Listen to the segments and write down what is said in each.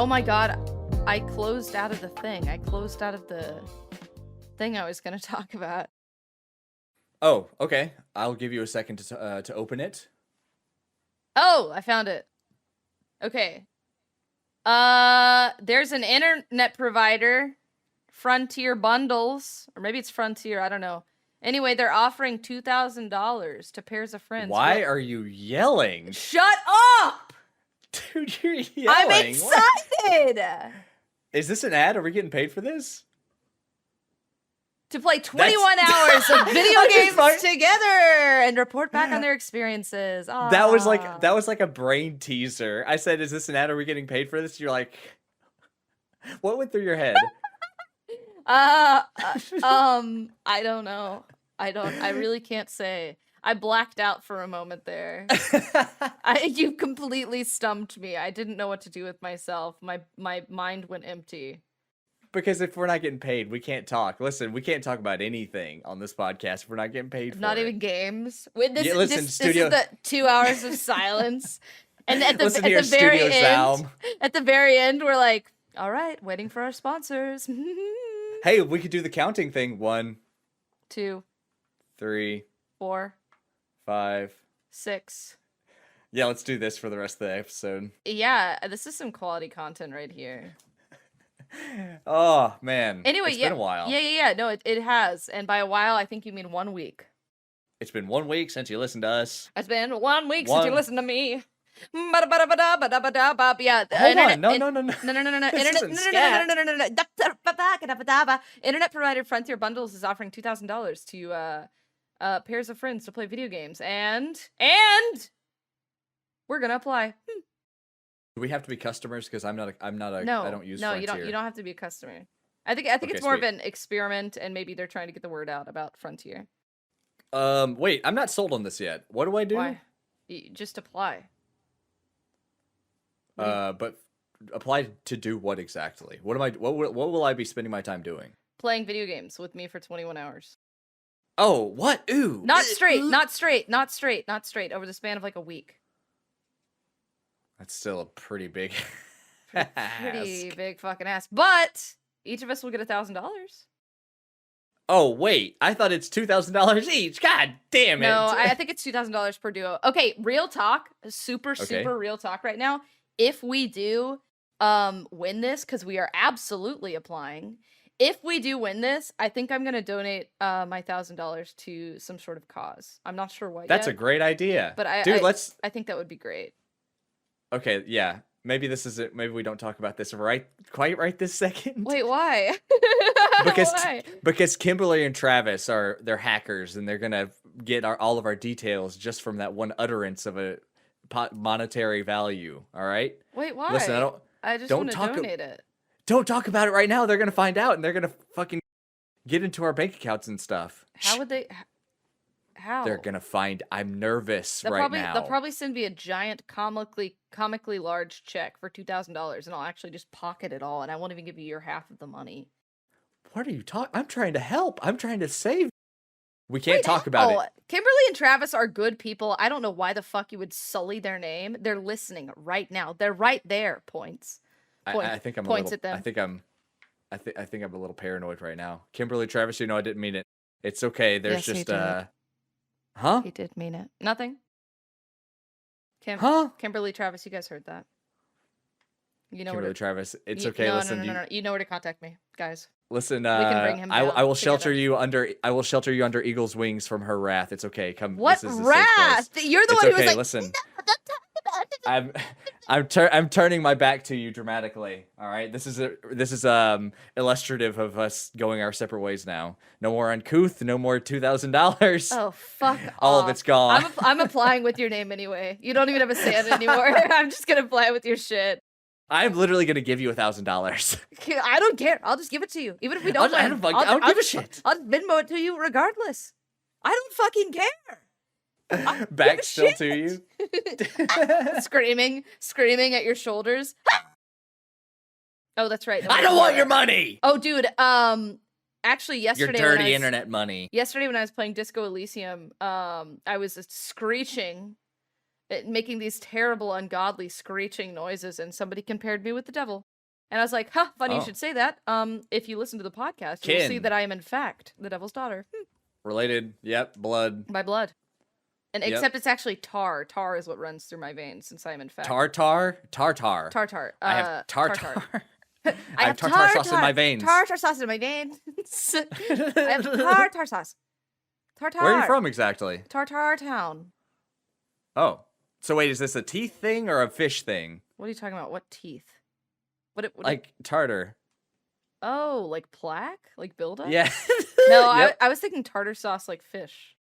Oh my god, I closed out of the thing. I closed out of the thing I was gonna talk about. Oh, okay. I'll give you a second to open it. Oh, I found it. Okay. There's an internet provider, Frontier Bundles, or maybe it's Frontier, I don't know. Anyway, they're offering $2,000 to pairs of friends. Why are you yelling? Shut up! Dude, you're yelling. I'm excited! Is this an ad? Are we getting paid for this? To play 21 hours of video games together and report back on their experiences. Aww. That was like a brain teaser. I said, "Is this an ad? Are we getting paid for this?" You're like, what went through your head? I don't know. I really can't say. I blacked out for a moment there. You completely stumped me. I didn't know what to do with myself. My mind went empty. Because if we're not getting paid, we can't talk. Listen, we can't talk about anything on this podcast if we're not getting paid for it. Not even games. This is the 2 hours of silence. And at the very end, we're like, all right, waiting for our sponsors. Hey, we could do the counting thing. 1, 2, 3, 4, 5, 6. Yeah, let's do this for the rest of the episode. Yeah, this is some quality content right here. Oh man. Anyway, it's been a while. Yeah. No, it has. And by a while, I think you mean 1 week. It's been 1 week since you listened to us. It's been 1 week since you listened to me. Yeah. Hold on. No. Internet provider Frontier Bundles is offering $2,000 to pairs of friends to play video games, and we're gonna apply. Do we have to be customers? Because I don't use No, Frontier. you don't have to be a customer. I think it's more of an experiment, and maybe they're trying to get the word out about Frontier. Wait, I'm not sold on this yet. What do I do? Why? Just apply. But apply to do what exactly? What will I be spending my time doing? Playing video games with me for 21 hours. Oh, what? Ooh. Not straight. Over the span of like a week. That's still a pretty big Pretty big fucking ass. But each of us will get $1,000. Oh, wait. I thought it's $2,000 each. God damn it. No, I think it's $2,000 per duo. Okay, real talk. Super real talk right now. If we do win this, because we are absolutely applying, if we do win this, I think I'm going to donate my $1,000 to some sort of cause. I'm not sure what That's yet, a great idea. But I think that would be great. Okay, yeah. Maybe this is it. Maybe we don't talk about this quite right this second. Wait, why? Because Kimberly and Travis they're hackers, and they're gonna get all of our details just from that one utterance of a monetary value. All right. Wait, why? Listen, I just want to donate it. Don't talk about it right now. They're gonna find out, and they're gonna fucking get into our bank accounts and stuff. How would they? How? They're gonna find. I'm nervous now. They'll probably send me a giant, comically large check for $2,000, and I'll actually just pocket it all, and I won't even give you your half of the money. What are you talking? I'm trying to help. I'm trying to save. We can't talk about it. Kimberly and Travis are good people. I don't know why the fuck you would sully their name. They're listening right now. They're right there. Points. I think I'm points a little, at them. I think I'm a little paranoid right now. Kimberly, Travis, I didn't mean it. It's okay. There's just Huh? He did mean it. Nothing. Kimberly, Travis, you guys heard that. You know Kimberly, Travis, it's okay. Listen, no. You know where to contact me, guys. Listen, we can bring him down I will shelter you under. I will shelter you under Eagle's wings from her wrath. It's okay. Come. What wrath? You're the one who was like. Listen. No, don't talk about it. I'm turning my back to you dramatically. All right. This is illustrative of us going our separate ways now. No more Uncouth. No more $2,000. Oh fuck! All of it's gone. I'm applying with your name anyway. You don't even have a say in it anymore. I'm just gonna apply with your shit. I'm literally gonna give you $1,000. I don't care. I'll just give it to you, even if we don't. I don't give a shit. I'll Venmo it to you regardless. I don't fucking care. Back still to you. screaming at your shoulders. Oh, that's right. I don't want your money. Oh, dude. Actually, yesterday. Your dirty internet money. Yesterday, when I was playing Disco Elysium, I was screeching making these terrible, ungodly, screeching noises, and somebody compared me with the devil. And I was like, huh, funny you should say that. If you listen to the podcast, you'll see that I am, in fact, the devil's daughter. Related, yep, blood. By blood. And except it's actually tar. Tar is what runs through my veins, since I am, in fact. Tartar. I have tartar. I have tartar sauce in my veins. Tartar sauce in my veins. I have tartar sauce. Tartar. Where are you from exactly? Tartar Town. Oh. So wait, is this a teeth thing or a fish thing? What are you talking about? What teeth? Like tartar. Oh, like plaque? Like buildup? Yeah. No, yep. I was thinking tartar sauce like fish.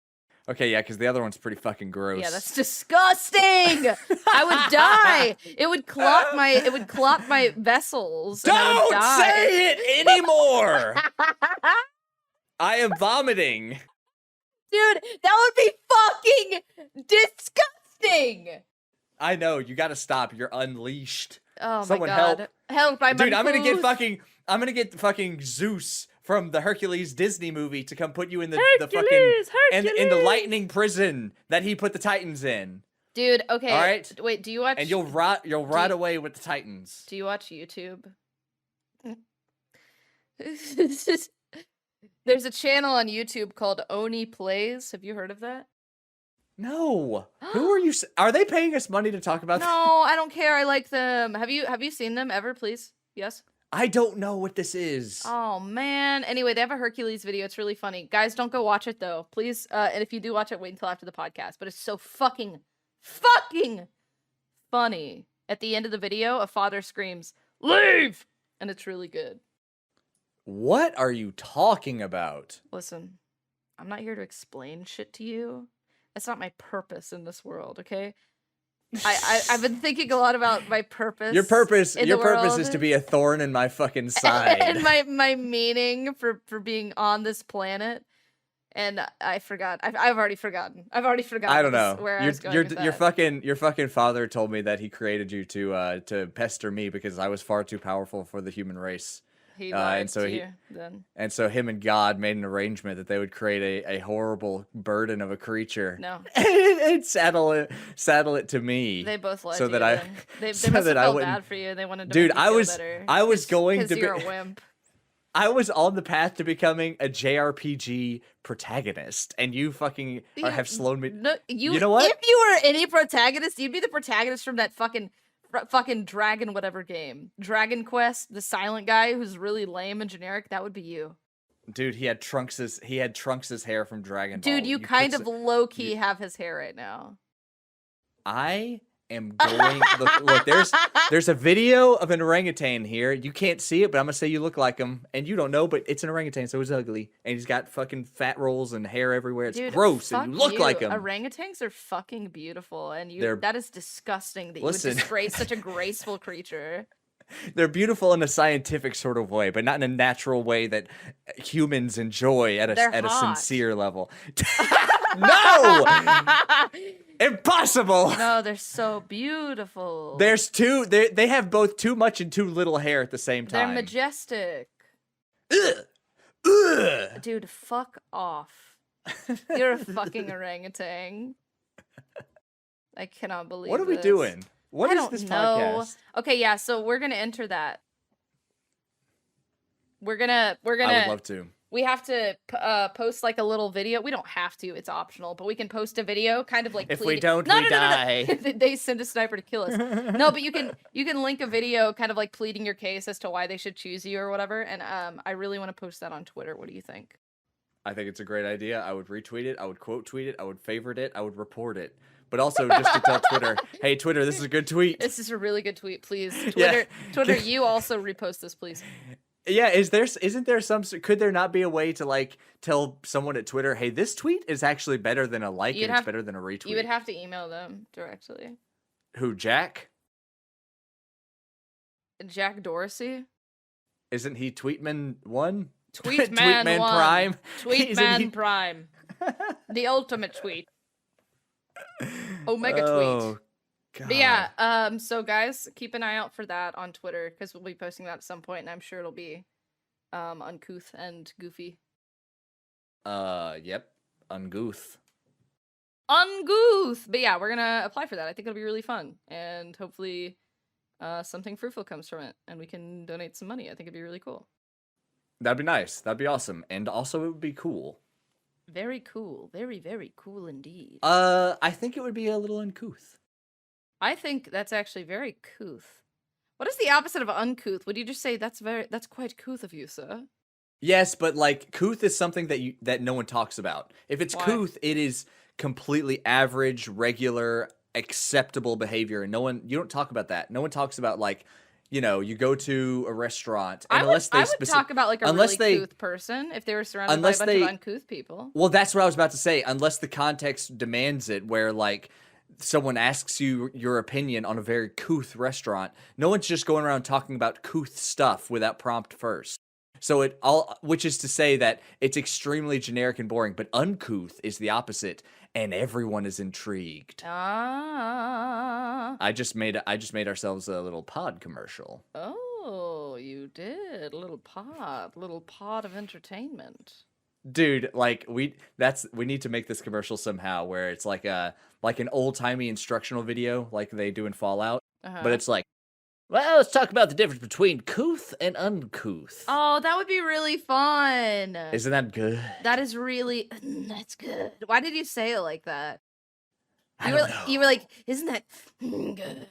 Okay, yeah, because the other one's pretty fucking gross. Yeah, that's disgusting. I would die. It would clot my vessels. Don't say it anymore. I am vomiting. Dude, that would be fucking disgusting. I know, you gotta stop. You're unleashed. Oh Someone my god. Help, Dude, I'm gonna get fucking Zeus from the Hercules Disney movie to come put you in the fucking in the lightning prison that he put the Titans in. Dude, okay. All right. Wait, do you watch? And you'll rot away with the Titans. Do you watch YouTube? There's a channel on YouTube called Oni Plays. Have you heard of that? No. Who are you? Are they paying us money to talk about? No, I don't care. I like them. Have you seen them ever? Please. Yes. I don't know what this is. Oh man. Anyway, they have a Hercules video. It's really funny. Guys, don't go watch it though. Please. And if you do watch it, wait until after the podcast. But it's so fucking funny. At the end of the video, a father screams, "Leave!" And it's really good. What are you talking about? Listen, I'm not here to explain shit to you. That's not my purpose in this world, okay? I've been thinking a lot about my purpose. Your purpose is to be a thorn in my fucking side. And my meaning for being on this planet. And I forgot. I've already forgotten. I don't know where I was going with that. Your fucking father told me that he created you to pester me because I was far too powerful for the human race. He lied to you, then. And so him and God made an arrangement that they would create a horrible burden of a creature. No. and saddle it to me. They both lied so to that you, I then. They so must have that felt bad for you. They wanted to Dude, make you feel better. I was going to be... Because you're a wimp. I was on the path to becoming a JRPG protagonist, and you fucking have slowed me. No, you know what? If you were any protagonist, you'd be the protagonist from that fucking dragon whatever game. Dragon Quest, the silent guy who's really lame and generic, that would be you. Dude, he had Trunks's hair from Dragon Ball. Dude, you kind of low-key have his hair right now. I am going look, there's a video of an orangutan here. You can't see it, but I'm gonna say you look like him, and you don't know, but it's an orangutan, so it's ugly, and he's got fucking fat rolls and hair everywhere. It's gross, and you look like him. Orangutans are fucking beautiful, and that is disgusting that you would disgrace such a graceful creature. They're beautiful in a scientific sort of way, but not in a natural way that humans enjoy at a sincere level. No! Impossible! No, they're so beautiful. There's they have both too much and too little hair at the same time. They're majestic. Ugh. Ugh. Dude, fuck off. You're a fucking orangutan. I cannot believe What are we doing? What is this podcast? Okay, yeah, so we're gonna enter that. We're gonna I would love to. We have to post like a little video. We don't have to; it's optional. But we can post a video, kind of like. If we don't, we die. They send a sniper to kill us. No, but you can link a video, kind of like pleading your case as to why they should choose you or whatever. And I really want to post that on Twitter. What do you think? I think it's a great idea. I would retweet it. I would quote tweet it. I would favorite it. I would report it. But also just to tell Twitter, hey Twitter, this is a good tweet. This is a really good tweet, please. Twitter, you also repost this, please. Yeah, could there not be a way to like tell someone at Twitter, hey, this tweet is actually better than a like and it's better than a retweet? You would have to email them directly. Who, Jack? Jack Dorsey? Isn't he Tweetman 1? Tweetman Prime? Tweetman Prime. The ultimate tweet. Omega tweet. God. But yeah, so guys, keep an eye out for that on Twitter, because we'll be posting that at some point, and I'm sure it'll be uncouth and goofy. Yep. Uncouth. Uncouth. But yeah, we're gonna apply for that. I think it'll be really fun, and hopefully, something fruitful comes from it, and we can donate some money. I think it'd be really cool. That'd be nice. That'd be awesome, and also it would be cool. Very cool. Very, very cool indeed. I think it would be a little uncouth. I think that's actually very couth. What is the opposite of uncouth? Would you just say that's quite couth of you, sir? Yes, but like couth is something that no one talks about. If it's couth, it is completely average, regular, acceptable behavior, and you don't talk about that. No one talks about like, you go to a restaurant, and I would talk about like a really couth person if they were surrounded by a bunch of uncouth people. Well, that's what I was about to say. Unless the context demands it, where like someone asks you your opinion on a very couth restaurant, no one's just going around talking about couth stuff without prompt first. So which is to say that it's extremely generic and boring, but uncouth is the opposite, and everyone is intrigued. I just made ourselves a little pod commercial. Oh, you did. A little pod of entertainment. Dude, like we need to make this commercial somehow where it's like an old-timey instructional video like they do in Fallout, but it's like, well, let's talk about the difference between couth and uncouth. Oh, that would be really fun. Isn't that good? That is really that's good. Why did you say it like that? I don't know. You were like, isn't that good?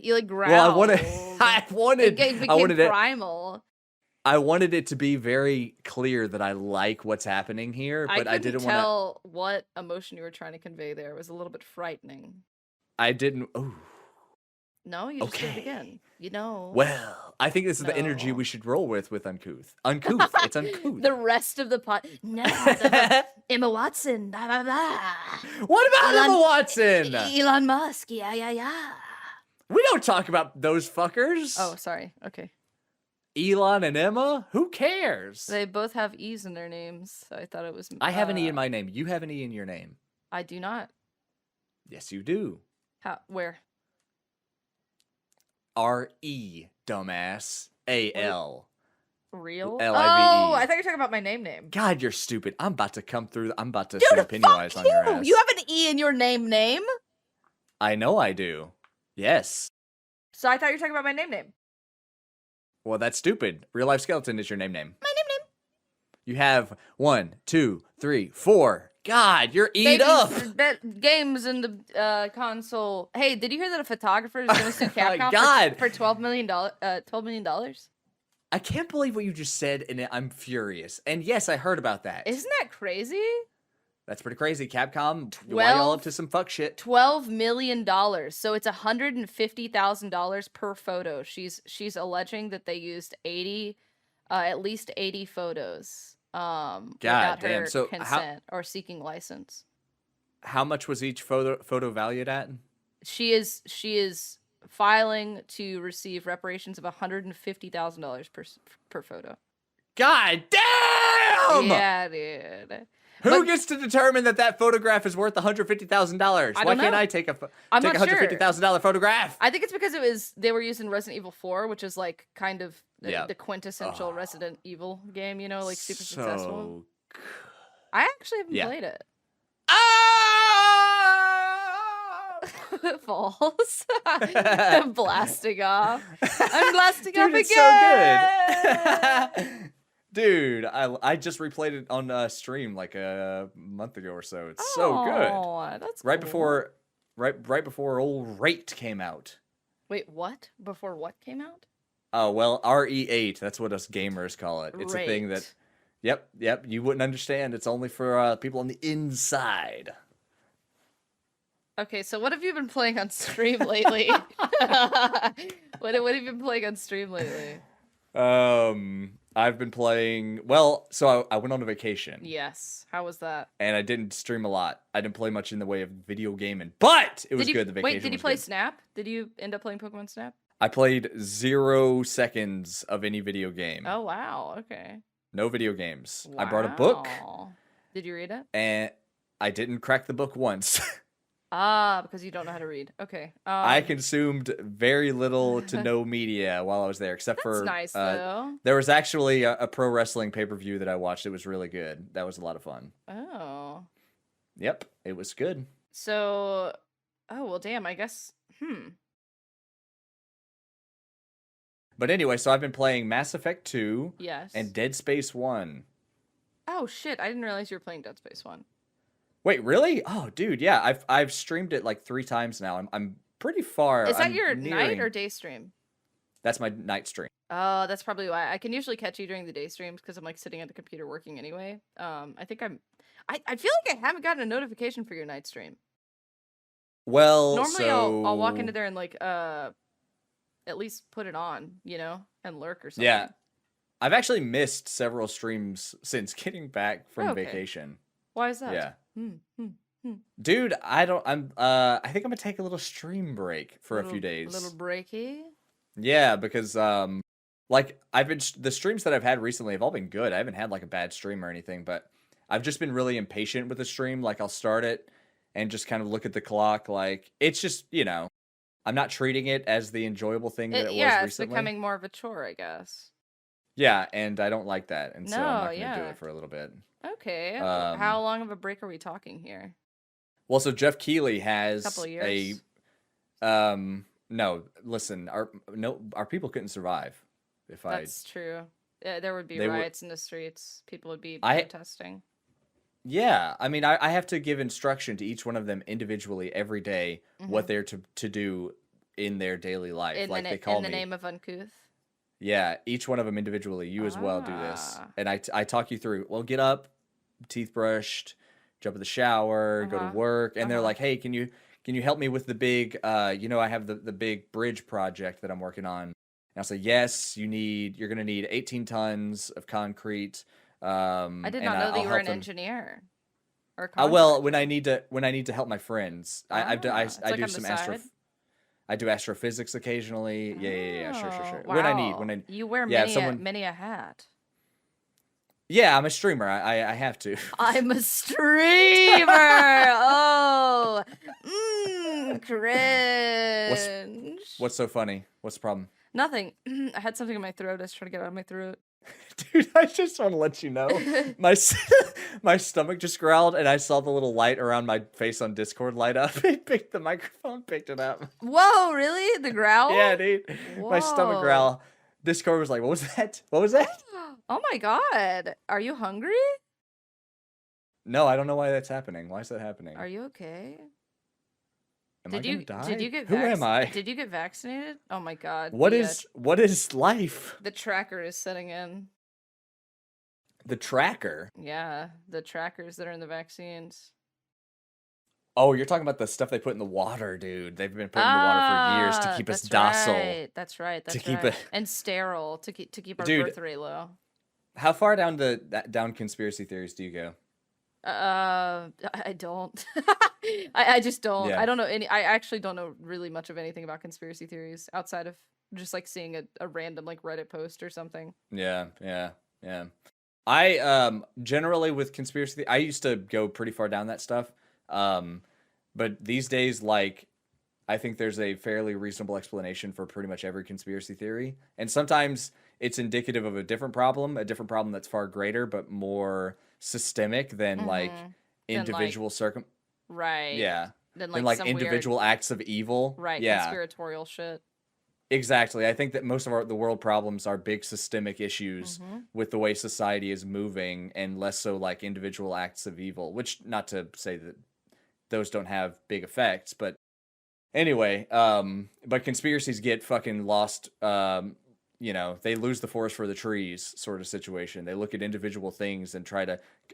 You like growled. Well, I wanted it primal. I wanted it to be very clear that I like what's happening here, but I didn't want to tell what emotion you were trying to convey there. It was a little bit frightening. I didn't. Oh. No, you just did it again. Well, I think this is the energy we should roll with Uncouth. Uncouth. It's uncouth. The rest of the pot. No, Emma Watson. Blah, blah, blah. What about Emma Watson? Elon Musk. Yeah. We don't talk about those fuckers. Oh, sorry. Okay. Elon and Emma? Who cares? They both have E's in their names. So I thought it was. I have an E in my name. You have an E in your name. I do not. Yes, you do. How? Where? R-E, dumbass. A-L. Real? L-I-V-E. Oh, I thought you were talking about my name. God, you're stupid. I'm about to come through. I'm about to sing Pennywise on your ass. You have an E in your name? I know I do. Yes. So I thought you were talking about my name. Well, that's stupid. Real Life Skeleton is your name. My name. You have 1, 2, 3, 4. God, you're eat up. Games in the console. Hey, did you hear that a photographer is going to sue Capcom for $12 million? $12 million? I can't believe what you just said, and I'm furious. And yes, I heard about that. Isn't that crazy? That's pretty crazy. Capcom, why y'all up to some fuck shit? $12 million. So it's $150,000 per photo. She's alleging that they used at least 80 photos. Without her consent or seeking license. How much was each photo valued at? She is filing to receive reparations of $150,000 per photo. God damn! Yeah, dude. Who gets to determine that photograph is worth $150,000? Why can't I take a $150,000 photograph? I think it's because they were using Resident Evil 4, which is like kind of the quintessential Resident Evil game, like super successful. I actually haven't played it. Falls. I'm blasting off. I'm blasting off again. It's so good. Dude, I just replayed it on stream like a month ago or so. It's so good. Oh, that's right cool. before old Rate came out. Wait, what? Before what came out? Oh, well, RE8, that's what us gamers call it. It's a thing that Yep, you wouldn't understand. It's only for people on the inside. Okay, so what have you been playing on stream lately? What have you been playing on stream lately? I've been playing, well, so I went on a vacation. Yes. How was that? And I didn't stream a lot. I didn't play much in the way of video gaming, but it was good. The vacation Wait, did you play Snap? Did you end up playing Pokemon Snap? I played 0 seconds of any video game. Oh, wow. Okay. No video games. Wow. I brought a book. Did you read it? And I didn't crack the book once. Because you don't know how to read. Okay. I consumed very little to no media while I was there, except for nice though. There was actually a pro wrestling pay-per-view that I watched. It was really good. That was a lot of fun. Oh. Yep, it was good. So, oh well, damn. I guess. But anyway, so I've been playing Mass Effect 2 Yes. and Dead Space 1. Oh shit! I didn't realize you were playing Dead Space 1. Wait, really? Oh, dude, yeah. I've streamed it like 3 times now. I'm pretty far. Is that I'm your nearing... night or day stream? That's my night stream. Oh, that's probably why. I can usually catch you during the day streams because I'm like sitting at the computer working anyway. I think I feel like I haven't gotten a notification for your night stream. Well, normally I'll walk into there and like at least put it on, and lurk or something. Yeah. I've actually missed several streams since getting back from vacation. Why is that? Yeah. Dude, I think I'm gonna take a little stream break for a few days. A little breaky? Yeah, because like the streams that I've had recently have all been good. I haven't had like a bad stream or anything, but I've just been really impatient with the stream. Like I'll start it and just kind of look at the clock. Like it's just, I'm not treating it as the enjoyable thing that it was recently. Yeah, it's becoming more of a chore, I guess. Yeah, and I don't like that, and so I'm not going to do it for a little bit. Okay. How long of a break are we talking here? Well, so Jeff Keighley has a couple of years. No, listen, our people couldn't survive if That's true. There would be riots in the streets. People would be protesting. Yeah, I mean, I have to give instruction to each one of them individually every day what they're to do in their daily life. They call me. In the name of Uncouth? Yeah, each one of them individually. You as well do this. And I talk you through, well, get up, teeth brushed, jump in the shower, go to work. And they're like, hey, can you help me with the big, I have the big bridge project that I'm working on. And I'll say, yes, you're going to need 18 tons of concrete. I did not know that you were an engineer. Or well, when I need to help my friends, I do some I do astrophysics occasionally. Yeah. Sure. Wow. When I you wear many a hat. Yeah, I'm a streamer. I have to. I'm a streamer. Oh, cringe. What's so funny? What's the problem? Nothing. I had something in my throat. I was trying to get it out of my throat. Dude, I just want to let you know, my stomach just growled, and I saw the little light around my face on Discord light up. The microphone picked it up. Whoa, really? The growl? Yeah, dude. Whoa. My stomach growl. Discord was like, what was that? What was that? Oh my god. Are you hungry? No, I don't know why that's happening. Why is that happening? Are you okay? Did you die? Who am I? Did you get vaccinated? Oh my god. What is life? The tracker is setting in. The tracker? Yeah, the trackers that are in the vaccines. Oh, you're talking about the stuff they put in the water, dude. They've been putting in the water for years to keep us docile. That's right. Keep it and sterile to keep our birth rate low. How far down conspiracy theories do you go? I don't. I just don't. Yeah. I don't know any. I actually don't know really much of anything about conspiracy theories outside of just like seeing a random like Reddit post or something. Yeah. I generally with conspiracy, I used to go pretty far down that stuff. But these days, like, I think there's a fairly reasonable explanation for pretty much every conspiracy theory, and sometimes it's indicative of a different problem that's far greater but more systemic than like individual right. Yeah. Than like individual acts of evil. Right. Yeah. Conspiratorial shit. Exactly. I think that most of the world problems are big systemic issues with the way society is moving, and less so like individual acts of evil, which, not to say that those don't have big effects, but anyway, but conspiracies get fucking lost. They lose the forest for the trees sort of situation. They look at individual things and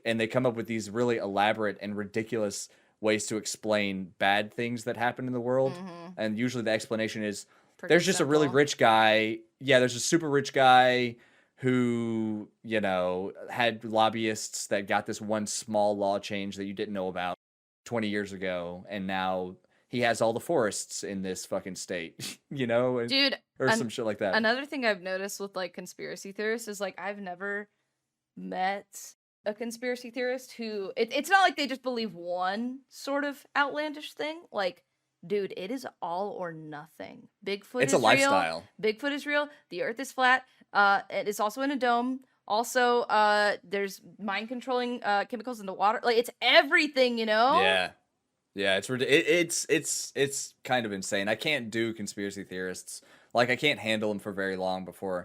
and they come up with these really elaborate and ridiculous ways to explain bad things that happen in the world. And usually the explanation is, there's just a really rich guy. Yeah, there's a super rich guy who, had lobbyists that got this one small law change that you didn't know about 20 years ago, and now he has all the forests in this fucking state, Dude, or some shit like that. Another thing I've noticed with like conspiracy theorists is like I've never met a conspiracy theorist who it's not like they just believe one sort of outlandish thing. Like, dude, it is all or nothing. Bigfoot it's is a lifestyle. Real. Bigfoot is real. The earth is flat. It is also in a dome. Also, there's mind controlling chemicals in the water. Like, it's everything, Yeah. Yeah, it's kind of insane. I can't do conspiracy theorists. Like, I can't handle them for very long before,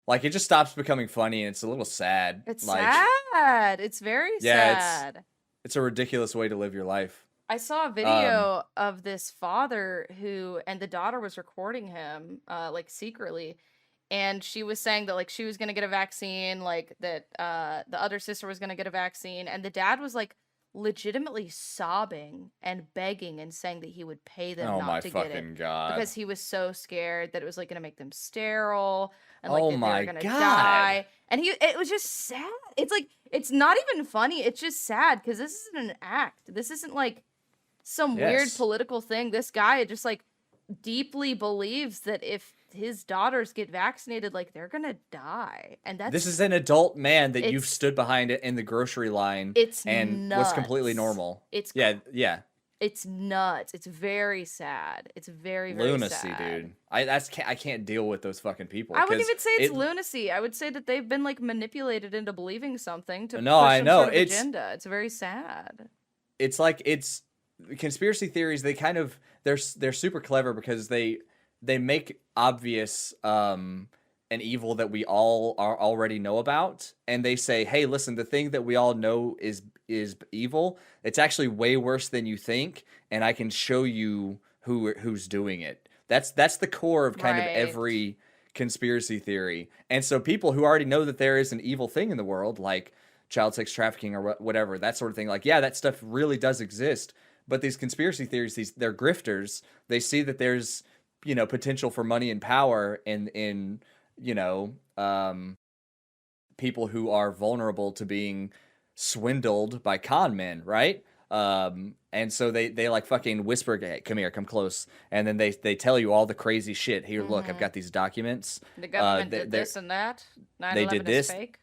like, it just stops becoming funny, and it's a little sad. It's Like, sad. It's very yeah, sad. it's a ridiculous way to live your life. I saw a Um, video of this father who, and the daughter was recording him, like secretly, and she was saying that like she was gonna get a vaccine, like that the other sister was gonna get a vaccine, and the dad was like legitimately sobbing and begging and saying that he would pay them oh my not to get it fucking god. because he was so scared that it was like gonna make them sterile and like Oh that they were my gonna god. die. And it was just sad. It's like it's not even funny. It's just sad because this isn't an act. This isn't like some weird Yes. political thing. This guy just like deeply believes that if his daughters get vaccinated, like they're gonna die, and This that's is an adult man that you've it's stood behind it in the grocery line it's and was completely nuts. normal. It's Yeah, yeah. it's nuts. It's very sad. It's very Lunacy, sad. dude. I can't deal with those fucking people I wouldn't 'cause even say it's lunacy. I would say that they've been like manipulated into believing something to no, push I some know. sort of agenda. It's very sad. It's like it's conspiracy theories, they kind of they're super clever because they make obvious an evil that we all are already know about, and they say, hey, listen, the thing that we all know is evil, it's actually way worse than you think, and I can show you who's doing it. That's the core of kind of Right. every conspiracy theory. And so people who already know that there is an evil thing in the world, like child sex trafficking or whatever, that sort of thing, like, yeah, that stuff really does exist. But these conspiracy theories, they're grifters. They see that there's, potential for money and power in you know, people who are vulnerable to being swindled by con men, right? And so they like fucking whisper, hey, come here, come close, and then they tell you all the crazy shit. Here, look, I've got these documents. The government did this and that. 9/11 they did this. is fake.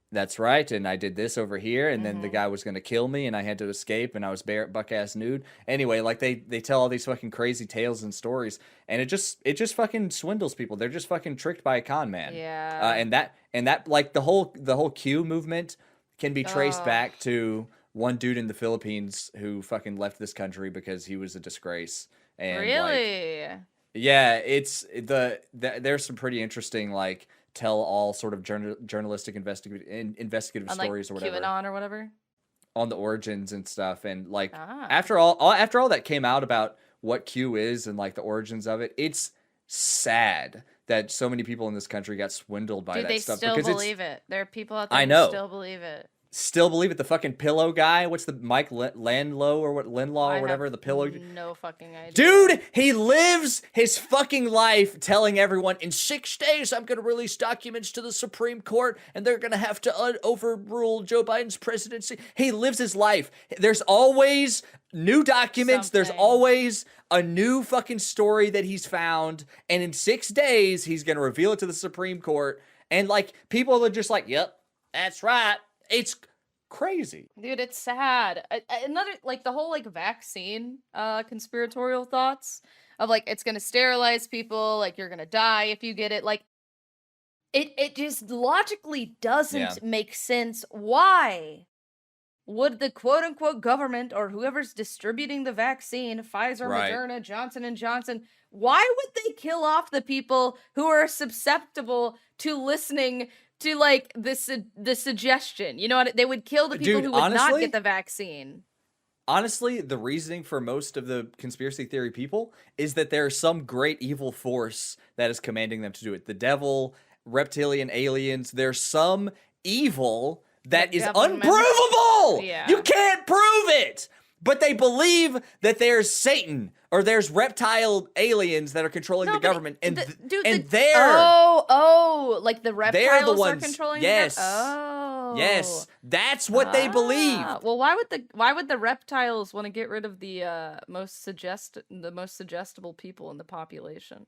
That's right, and I did this over here, and then the guy was gonna kill me, and I had to escape, and I was buck ass nude. Anyway, like they tell all these fucking crazy tales and stories, and it just fucking swindles people. They're just fucking tricked by a con man. Yeah. And that like the whole Q movement can be traced Ugh. back to one dude in the Philippines who fucking left this country because he was a disgrace. And like, Really? yeah, it's there's some pretty interesting like tell all sort of journalistic investigative On like stories or whatever QAnon or whatever? on the origins and stuff. And like Ah. after all that came out about what Q is and like the origins of it, it's sad that so many people in this country got swindled by Dude, that they stuff still because believe it. There are people out there I who know. still believe it. Still believe it. The fucking pillow guy. What's the Mike Landlow or what Linlaw I or whatever? have The pillow. no fucking idea. Dude, he lives his fucking life telling everyone in 6 days I'm going to release documents to the Supreme Court and they're going to have to overrule Joe Biden's presidency. He lives his life. There's always new documents. There's Something. always a new fucking story that he's found. And in 6 days, he's going to reveal it to the Supreme Court. And like people are just like, yep, that's right. It's crazy. Dude, it's sad. Another like the whole like vaccine conspiratorial thoughts of like it's gonna sterilize people, like you're gonna die if you get it. Like it just logically doesn't Yeah. make sense. Why would the quote unquote government or whoever's distributing the vaccine, Pfizer, Right. Moderna, Johnson and Johnson, why would they kill off the people who are susceptible to listening to like the suggestion? You know what? They would kill the people Dude, who would not honestly- get the vaccine. Honestly, the reasoning for most of the conspiracy theory people is that there's some great evil force that is commanding them to do it. The devil, reptilian aliens, there's some evil that The is government. unprovable. Yeah. You can't prove it. But they believe that there's Satan or there's reptile aliens that are controlling No, the but government, and they're like the reptiles are ones- controlling yes. the oh. yes, that's what they believe. Well, why would the reptiles want to get rid of the most suggestible people in the population?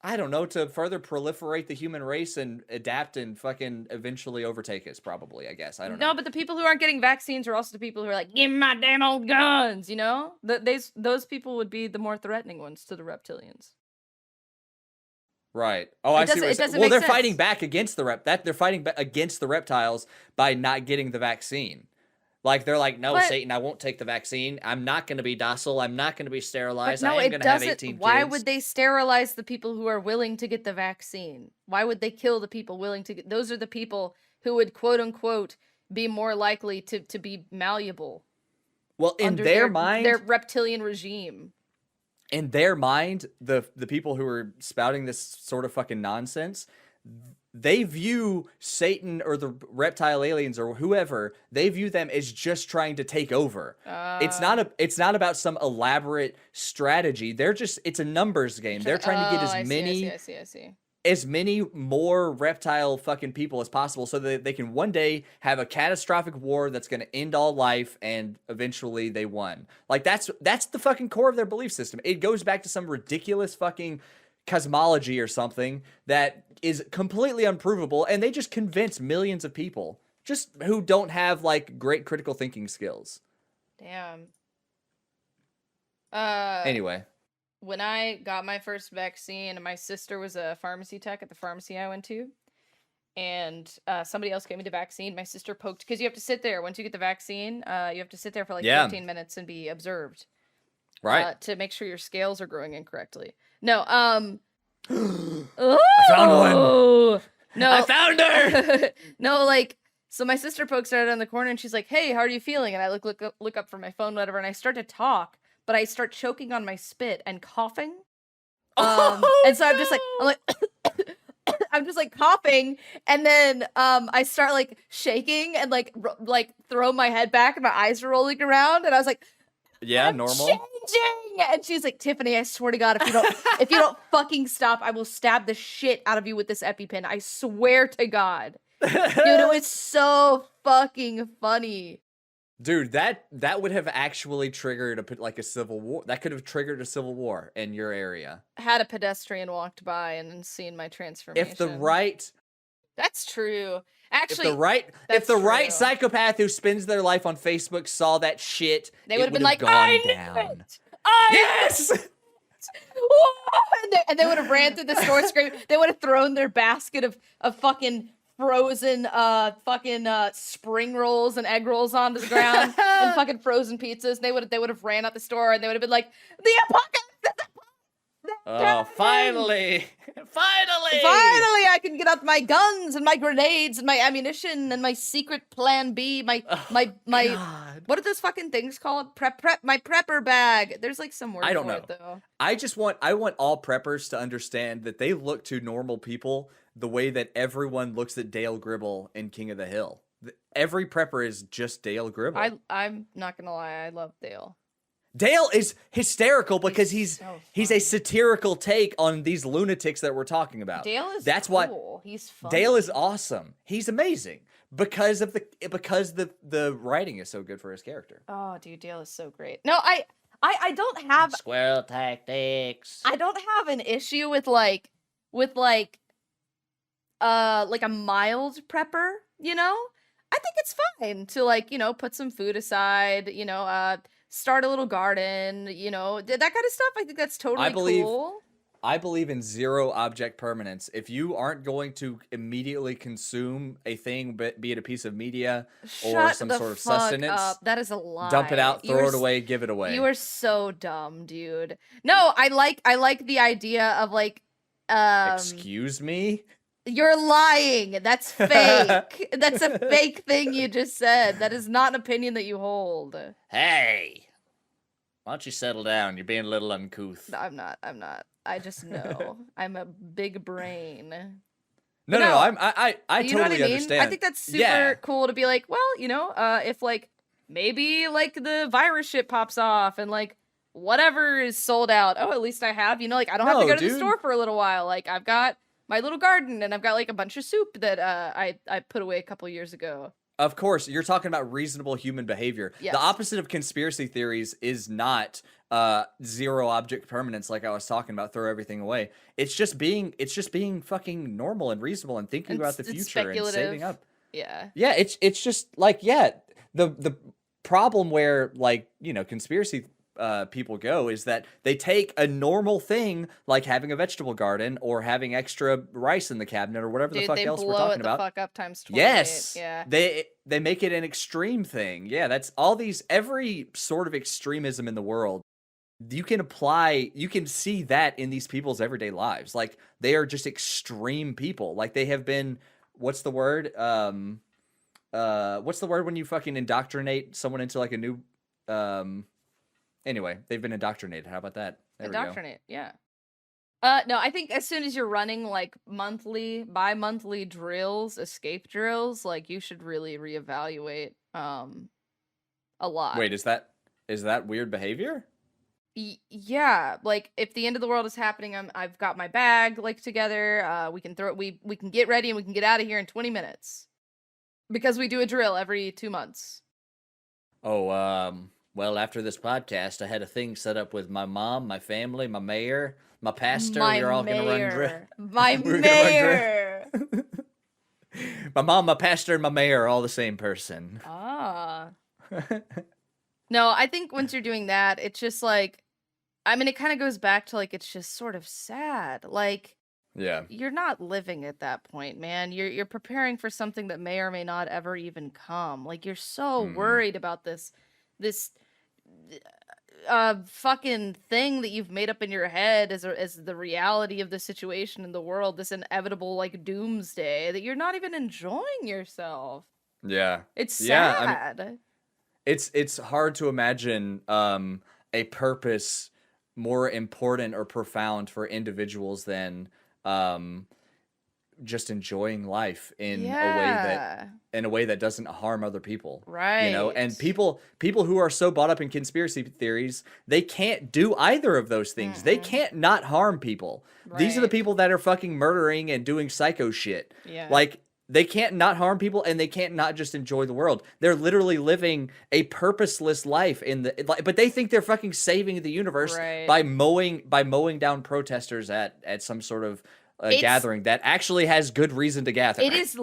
I don't know, to further proliferate the human race and adapt and fucking eventually overtake us, probably, I guess. I don't know. No, but the people who aren't getting vaccines are also the people who are like, give me my damn old guns, you know? Those people would be the more threatening ones to the reptilians. Right. Oh, I see what you're It saying. doesn't Well, make they're sense. fighting back against the reptiles by not getting the vaccine. Like, they're like, no, But Satan, I won't take the vaccine. I'm not going to be docile. I'm not going to be sterilized. no, I am it going to have doesn't. 18 Why kids. would they sterilize the people who are willing to get the vaccine? Why would they kill the people willing to get? Those are the people who would, quote unquote, be more likely to be malleable. Well, in under their mind, their reptilian regime. In their mind, the people who are spouting this sort of fucking nonsense, they view Satan or the reptile aliens or whoever, they view them as just trying to take over. It's not about some elaborate strategy. It's a numbers game. They're trying to get as many more reptile fucking people as possible so that they can one day have a catastrophic war that's going to end all life and eventually they won. Like, that's the fucking core of their belief system. It goes back to some ridiculous fucking cosmology or something that is completely unprovable, and they just convince millions of people just who don't have like great critical thinking skills. Damn. Anyway, when I got my first vaccine, my sister was a pharmacy tech at the pharmacy I went to, and somebody else gave me the vaccine. My sister poked, because you have to sit there once you get the vaccine. You have to sit there for like 15 minutes and be observed, right, to make sure your scales are growing incorrectly. No, I found one. No, I found her. No, like, so my sister pokes out on the corner and she's like, "Hey, how are you feeling?" And I look up from my phone, whatever, and I start to talk, but I start choking on my spit and coughing. And so I'm just like, I'm just like coughing, and then I start like shaking and like throw my head back, and my eyes are rolling around, and I was like, "Yeah, normal." Changing. And she's like, "Tiffany, I swear to God, if you don't fucking stop, I will stab the shit out of you with this EpiPen. I swear to God." Dude, it was so fucking funny. Dude, that would have actually triggered a civil war. That could have triggered a civil war in your area. Had a pedestrian walked by and seen my transformation. That's true. Actually, if the right psychopath who spends their life on Facebook saw that shit, they would have been like, "I knew it! Yes!" And they would have ran through the store screaming. They would have thrown their basket of fucking frozen spring rolls and egg rolls onto the ground and fucking frozen pizzas. They would have ran out the store, and they would have been like, "The apocalypse!" Oh, finally I can get out my guns and my grenades and my ammunition and my secret plan B, my God. What are those fucking things called? My prepper bag. There's like some word for it though. I want all preppers to understand that they look to normal people the way that everyone looks at Dale Gribble in King of the Hill. Every prepper is just Dale Gribble. I'm not gonna lie, I love Dale. Dale is hysterical because he's a satirical take on these lunatics that we're talking about. Dale is cool. He's funny. Dale is awesome. He's amazing because the writing is so good for his character. Oh, dude, Dale is so great. No, I don't have squirrel tactics. I don't have an issue with like a mild prepper, you know? I think it's fine to like, you know, put some food aside, you know, start a little garden, you know, that kind of stuff. I think that's totally cool. I believe in zero object permanence. If you aren't going to immediately consume a thing, be it a piece of media or some sort of sustenance, that is a lie. Dump it out, throw it away, give it away. You are so dumb, dude. No, I like the idea of like, excuse me? You're lying. That's fake. That's a fake thing you just said. That is not an opinion that you hold. Hey, why don't you settle down? You're being a little uncouth. No, I'm not. I just know. I'm a big brain. No. I totally understand. I think that's super cool to be like, well, you know, if like maybe like the virus shit pops off and like whatever is sold out. Oh, at least I have, you know, like I don't have to go to the store for a little while. Like I've got my little garden, and I've got like a bunch of soup that I put away a couple years ago. Of course, you're talking about reasonable human behavior. Yes. The opposite of conspiracy theories is not zero object permanence, like I was talking about. Throw everything away. It's just being fucking normal and reasonable and thinking about the future and saving up. Yeah. It's just like the problem where like, you know, conspiracy people go is that they take a normal thing like having a vegetable garden or having extra rice in the cabinet or whatever the fuck else we're talking about. They blow it the fuck up times 28. Yes. Yeah. They make it an extreme thing. Yeah, that's all these every sort of extremism in the world. You can see that in these people's everyday lives. Like they are just extreme people. Like they have been, what's the word? What's the word when you fucking indoctrinate someone into like a new anyway, they've been indoctrinated. How about that? Indoctrinate, yeah. No, I think as soon as you're running like bi-monthly drills, escape drills, like you should really reevaluate a lot. Wait, is that weird behavior? Yeah, like if the end of the world is happening, I've got my bag like together. We can we can get ready and we can get out of here in 20 minutes. Because we do a drill every 2 months. Oh, well, after this podcast, I had a thing set up with my mom, my family, my mayor, my pastor. We're all going to run drill. My mayor! My mom, my pastor, and my mayor are all the same person. Ah. No, I think once you're doing that, it's just like, I mean, it kind of goes back to like, it's just sort of sad. Like, yeah, you're not living at that point, man. You're preparing for something that may or may not ever even come. Like you're so worried about this fucking thing that you've made up in your head as the reality of the situation in the world, this inevitable like doomsday, that you're not even enjoying yourself. Yeah, it's sad. Yeah, I mean, it's hard to imagine a purpose more important or profound for individuals than just enjoying life in a way that doesn't harm other people. Right. You know, and people who are so bought up in conspiracy theories, they can't do either of those things. They can't not harm people. Right. These are the people that are fucking murdering and doing psycho shit. Yeah. Like they can't not harm people and they can't not just enjoy the world. They're literally living a purposeless life but they think they're fucking saving the universe by mowing down protesters at some sort of gathering that actually has good reason to gather. This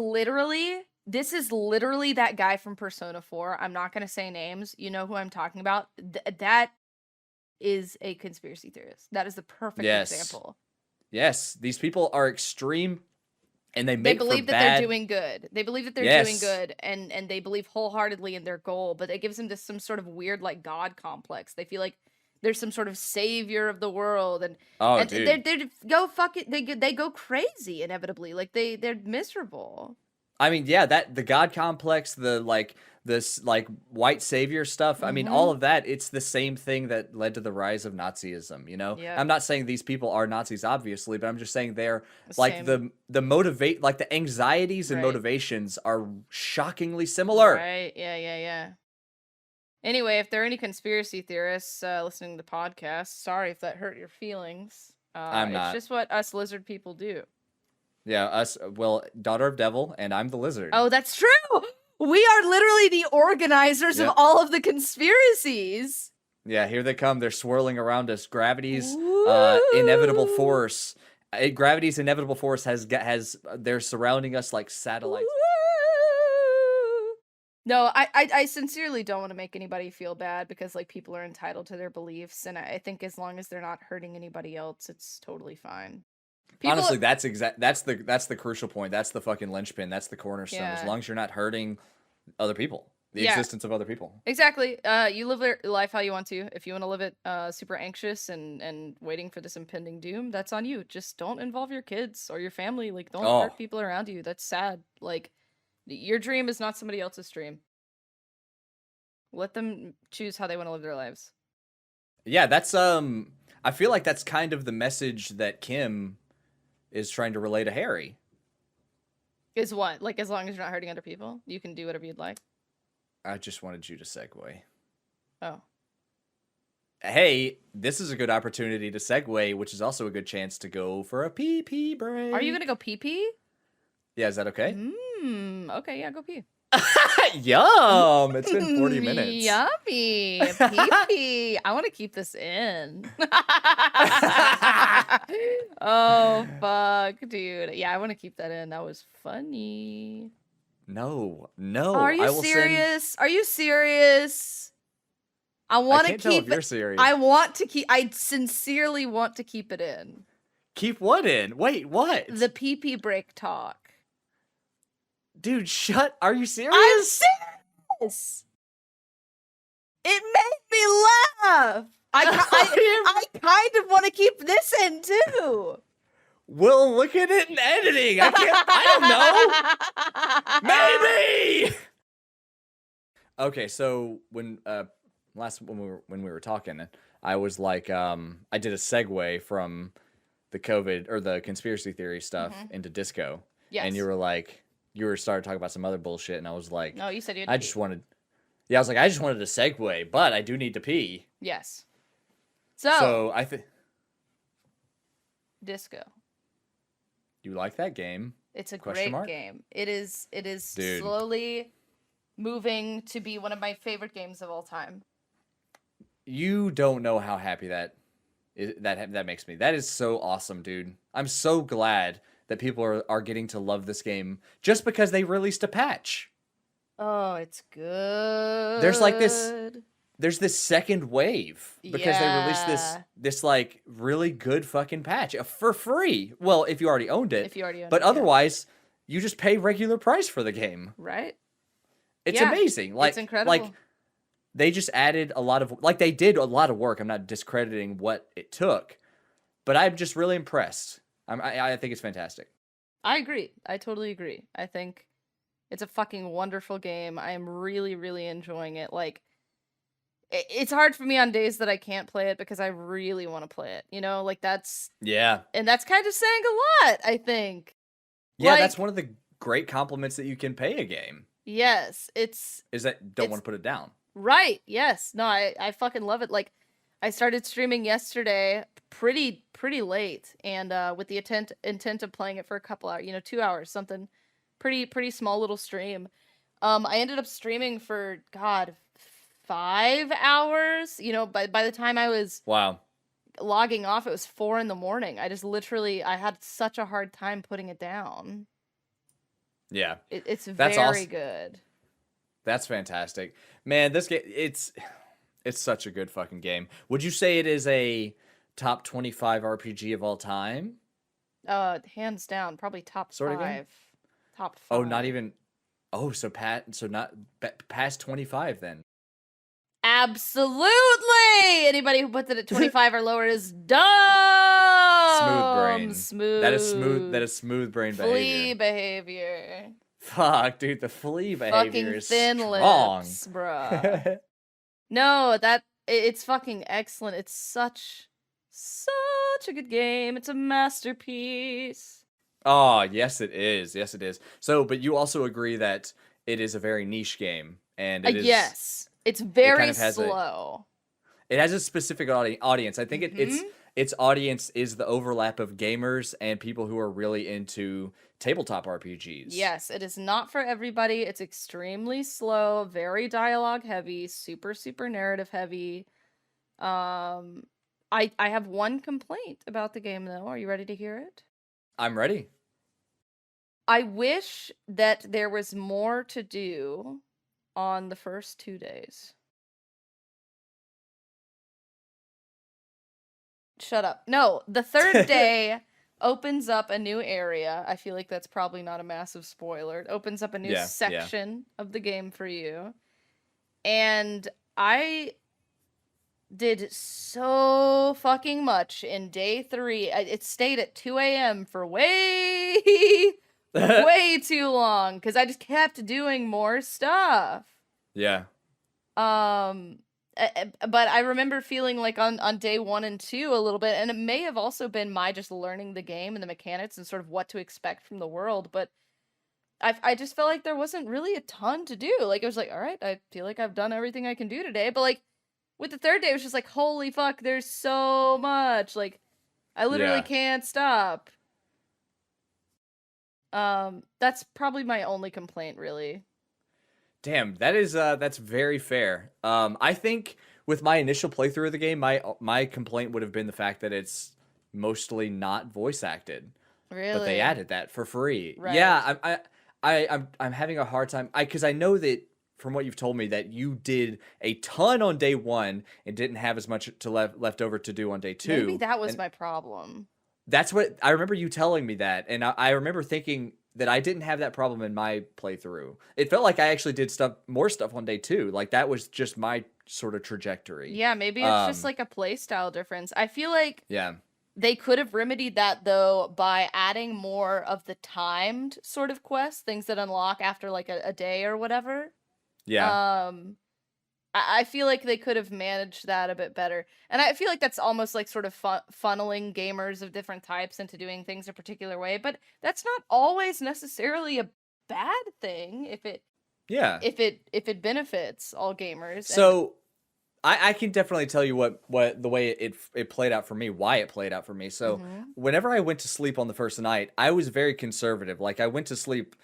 is literally that guy from Persona 4. I'm not going to say names. You know who I'm talking about. That is a conspiracy theorist. That is the perfect example. Yes, these people are extreme. And they believe that they're doing good. They believe that they're doing good, and they believe wholeheartedly in their goal. But it gives them some sort of weird like God complex. They feel like there's some sort of savior of the world, and they go crazy inevitably. Like they're miserable. I mean, yeah, the God complex, this white savior stuff. I mean, all of that, it's the same thing that led to the rise of Nazism, you know? Yep. I'm not saying these people are Nazis, obviously, but I'm just saying they're like the anxieties and motivations are shockingly similar. Right. Yeah. Anyway, if there are any conspiracy theorists listening to the podcast, sorry if that hurt your feelings. I'm not. It's just what us lizard people do. Yeah, daughter of devil, and I'm the lizard. Oh, that's true! We are literally the organizers of all of the conspiracies. Yeah, here they come. They're swirling around us. Gravity's inevitable force. Gravity's inevitable force they're surrounding us like satellites. No, I sincerely don't want to make anybody feel bad because like people are entitled to their beliefs, and I think as long as they're not hurting anybody else, it's totally fine. Honestly, that's the crucial point. That's the fucking linchpin. That's the cornerstone. As long as you're not hurting other people, the existence of other people. Exactly. You live your life how you want to. If you want to live it super anxious and waiting for this impending doom, that's on you. Just don't involve your kids or your family. Like, don't hurt people around you. That's sad. Like, your dream is not somebody else's dream. Let them choose how they want to live their lives. Yeah, that's I feel like that's kind of the message that Kim is trying to relay to Harry. Is what? Like, as long as you're not hurting other people, you can do whatever you'd like? I just wanted you to segue. Oh. Hey, this is a good opportunity to segue, which is also a good chance to go for a pee-pee break. Are you going to go pee-pee? Yeah, is that okay? Okay, yeah, go pee. Yum! It's been 40 minutes. Yummy! Pee-pee. I want to keep this in. Oh, fuck, dude. Yeah, I want to keep that in. That was funny. No. Are you serious? Are you serious? I I want to can't tell if keep you're it. serious. I sincerely want to keep it in. Keep what in? Wait, what? The pee-pee break talk. Dude, Are you serious? I'm serious. It made me laugh. I kind of want to keep this in too. We'll look at it in editing. I don't know. Maybe. Okay, so when we were talking, I was like, I did a segue from the COVID or the conspiracy theory stuff into disco. Yes. And you were started talking about some other bullshit, and I was like, no, you said you had I to just pee. wanted, yeah, I was like, I just wanted to segue, but I do need to pee. Yes. So I think disco. you like that game. It's a great game. It is Dude. Slowly moving to be one of my favorite games of all time. You don't know how happy that makes me. That is so awesome, dude. I'm so glad that people are getting to love this game just because they released a patch. Oh, it's good. There's this second wave because they released this like really good fucking patch for free. Well, if you already owned it. But otherwise, you just pay regular price for the game. Right? It's amazing. Like, it's incredible. Like, they just added a lot of, like, they did a lot of work. I'm not discrediting what it took, but I'm just really impressed. I think it's fantastic. I agree. I totally agree. I think it's a fucking wonderful game. I am really, really enjoying it. Like, it's hard for me on days that I can't play it because I really want to play it. You know, like that's... Yeah. And that's kind of saying a lot, I think. Yeah, like, that's one of the great compliments that you can pay a game. Yes, is that don't want to put it down. Right, yes. No, I fucking love it. Like, I started streaming yesterday pretty late, and with the intent of playing it for a couple hours, 2 hours, something pretty small little stream. I ended up streaming for, God, 5 hours. By the time I was logging off, it was 4 a.m. I just I had such a hard time putting it down. Yeah. It's very good. That's fantastic. Man, this game, it's such a good fucking game. Would you say it is a top 25 RPG of all time? Hands down, probably top sort 5. Top 5. Oh, not even. Oh, so not past 25 then. Absolutely. Anybody who puts it at 25 or lower is dumb. Smooth brain. Smooth. That is smooth brain flea behavior. Fuck, dude, the flea behavior is thin strong. Lips, bruh. No, it's fucking excellent. It's such a good game. It's a masterpiece. Oh, yes it is. Yes it is. So, but you also agree that it is a very niche game, and it is. Yes, it's very slow. It has a specific audience. I think its audience is the overlap of gamers and people who are really into tabletop RPGs. Yes, it is not for everybody. It's extremely slow, very dialogue heavy, super narrative heavy. I have one complaint about the game though. Are you ready to hear it? I'm ready. I wish that there was more to do on the first 2 days. Shut up. No, the third day opens up a new area. I feel like that's probably not a massive spoiler. It opens up a new section of the game for you. And I did so fucking much in day 3. It stayed at 2 a.m. for way too long because I just kept doing more stuff. Yeah. But I remember feeling like on day 1 and 2 a little bit, and it may have also been my just learning the game and the mechanics and sort of what to expect from the world, but I just felt like there wasn't really a ton to do. Like, it was like, all right, I feel like I've done everything I can do today, but like, with the third day, it was just like, holy fuck, there's so much. Like, I literally can't stop. That's probably my only complaint, really. Damn, that's very fair. I think with my initial playthrough of the game, my complaint would have been the fact that it's mostly not voice acted. Really? But they added that for free. Right. Yeah, I'm having a hard time because I know that from what you've told me, that you did a ton on day 1 and didn't have as much to left over to do on day 2. Maybe that was and my problem. that's what I remember you telling me that, and I remember thinking that I didn't have that problem in my playthrough. It felt like I actually did more stuff on day 2. Like that was just my sort of trajectory. Yeah, maybe it's just like a play style difference. I feel like they could have remedied that though by adding more of the timed sort of quests, things that unlock after like a day or whatever. Yeah. I feel like they could have managed that a bit better. And I feel like that's almost like sort of funneling gamers of different types into doing things a particular way, but that's not always necessarily a bad thing if it benefits all gamers. So I can definitely tell you what the way it played out for me, why it played out for me. So whenever I went to sleep on the first night, I was very conservative. Like I went to sleep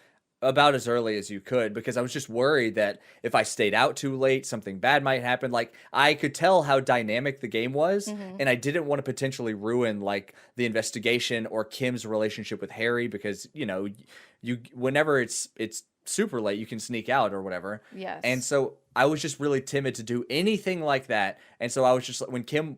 about as early as you could because I was just worried that if I stayed out too late, something bad might happen. Like I could tell how dynamic the game was, and I didn't want to potentially ruin like the investigation or Kim's relationship with Harry because, you know, you whenever it's super late, you can sneak out or whatever. Yes. And so I was just really timid to do anything like that. And so I was just when Kim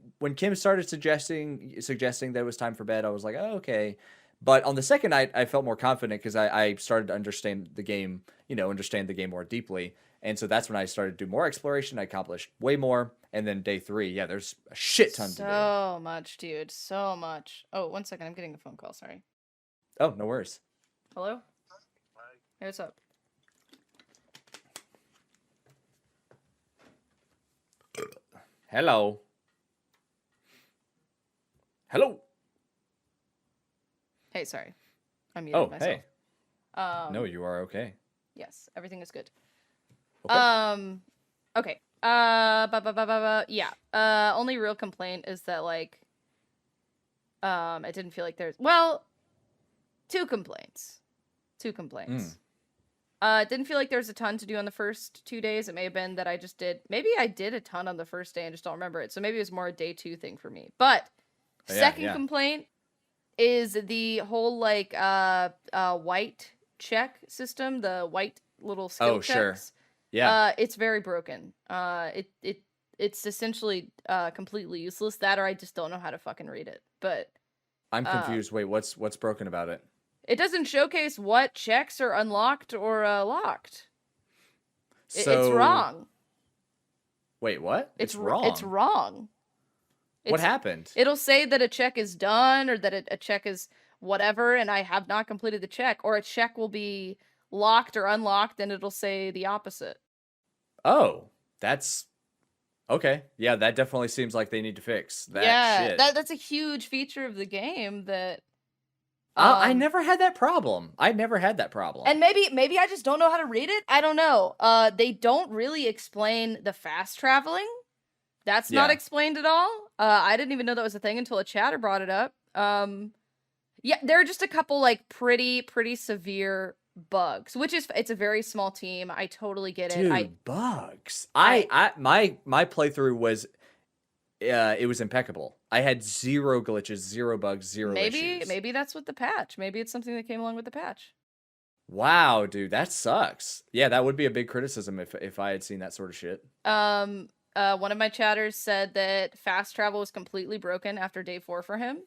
started suggesting that it was time for bed, I was like, oh, okay. But on the second night, I felt more confident because I started to understand the game more deeply. And so that's when I started to do more exploration. I accomplished way more. And then day 3, yeah, there's a shit ton to do. So much, dude. So much. Oh, 1 second. I'm getting a phone call. Sorry. Oh, no worries. Hello? Hey, what's up? Hello. Hello. Hey, sorry. I muted myself. Hey. No, you are okay. Yes, everything is good. Okay. Okay. Yeah. Only real complaint is that like I didn't feel like there's two complaints. It didn't feel like there was a ton to do on the first 2 days. It may have been that I did a ton on the first day and just don't remember it. So maybe it was more a day 2 thing for me. But second complaint is the whole like white check system, the white little skill checks. Sure. Yeah. It's very broken. It's essentially completely useless. That or I just don't know how to fucking read it. But I'm confused. Wait, what's broken about it? It doesn't showcase what checks are unlocked or locked. It's wrong. Wait, what? It's wrong. It's wrong. What happened? It'll say that a check is done or that a check is whatever, and I have not completed the check. Or a check will be locked or unlocked, and it'll say the opposite. Oh, that's... Okay. Yeah, that definitely seems like they need to fix that shit. That's a huge feature of the game that... I never had that problem. And maybe I just don't know how to read it. I don't know. They don't really explain the fast traveling. That's not explained at all. I didn't even know that was a thing until a chatter brought it up. Yeah, there are just a couple like pretty severe bugs, it's a very small team. I totally get it. Dude, bugs. My playthrough was it was impeccable. I had 0 glitches, 0 bugs, 0 issues. Maybe that's with the patch. Maybe it's something that came along with the patch. Wow, dude, that sucks. Yeah, that would be a big criticism if I had seen that sort of shit. One of my chatters said that fast travel was completely broken after day 4 for him.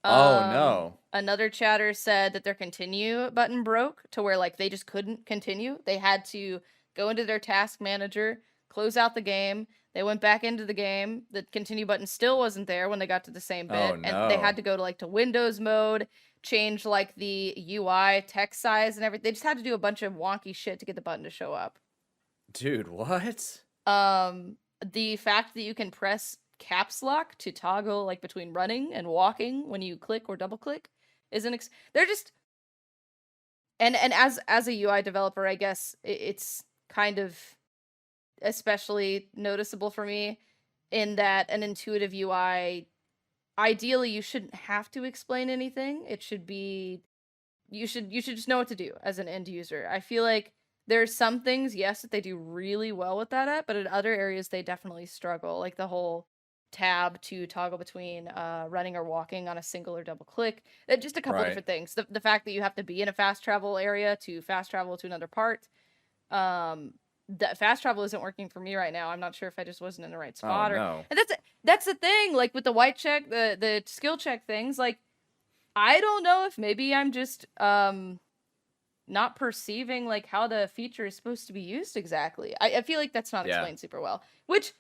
Oh no. Another chatter said that their continue button broke to where like they just couldn't continue. They had to go into their task manager, close out the game. They went back into the game. The continue button still wasn't there when they got to the same bit. Oh, no. And they had to go to Windows mode, change like the UI text size and everything. They just had to do a bunch of wonky shit to get the button to show up. Dude, what? The fact that you can press caps lock to toggle like between running and walking when you click or double click isn't they're just and as a UI developer, I guess it's kind of especially noticeable for me in that an intuitive UI, ideally you shouldn't have to explain anything. It should be you should just know what to do as an end user. I feel like there's some things, yes, that they do really well with that at, but in other areas they definitely struggle. Like the whole tab to toggle between running or walking on a single or double click. Just a couple different things. The fact that you have to be in a fast travel area to fast travel to another part. fast travel isn't working for me right now. I'm not sure if I just wasn't in the right spot no. and that's the thing. Like with the white check, the skill check things. Like I don't know if maybe I'm just not perceiving like how the feature is supposed to be used exactly. I feel like that's not explained super well, which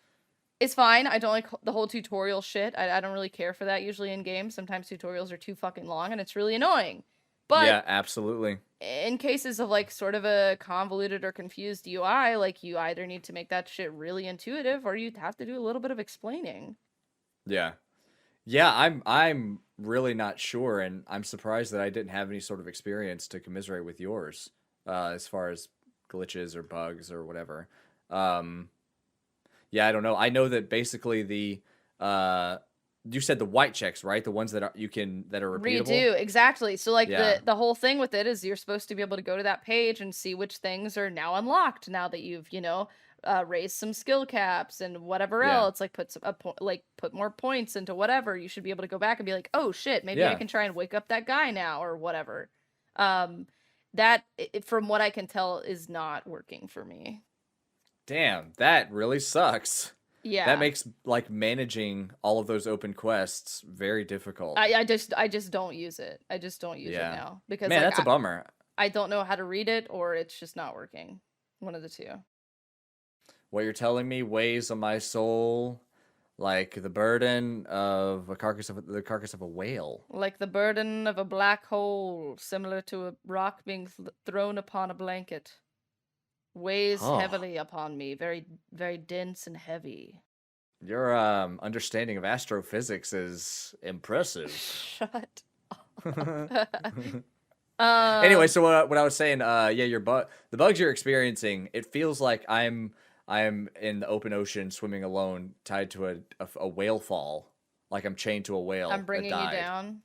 is fine. I don't like the whole tutorial shit. I don't really care for that usually in games. Sometimes tutorials are too fucking long and it's really annoying. But yeah, absolutely. In cases of like sort of a convoluted or confused UI, like you either need to make that shit really intuitive or you have to do a little bit of explaining. Yeah. Yeah, I'm really not sure, and I'm surprised that I didn't have any sort of experience to commiserate with yours, as far as glitches or bugs or whatever. Um, yeah, I don't know. I know that basically you said the white checks, right? The ones that are repeatable. Redo, exactly. So like Yeah. the whole thing with it is you're supposed to be able to go to that page and see which things are now unlocked now that you've, raised some skill caps and whatever Yeah. else, like put more points into whatever. You should be able to go back and be like, oh shit, maybe I Yeah. can try and wake up that guy now or whatever. That from what I can tell is not working for me. Damn, that really sucks. Yeah. That makes like managing all of those open quests very difficult. I just don't use it. I just don't use it now because man, like, that's a bummer. I don't know how to read it or it's just not working. One of the two. What you're telling me weighs on my soul like the burden of the carcass of a whale. Like the burden of a black hole, similar to a rock being thrown upon a blanket. Weighs heavily upon me, very, very dense and heavy. Your understanding of astrophysics is impressive. Shut up. Anyway, so what I was saying, the bugs you're experiencing, it feels like I'm in the open ocean swimming alone, tied to a whale fall, like I'm chained to a whale. I'm bringing you down.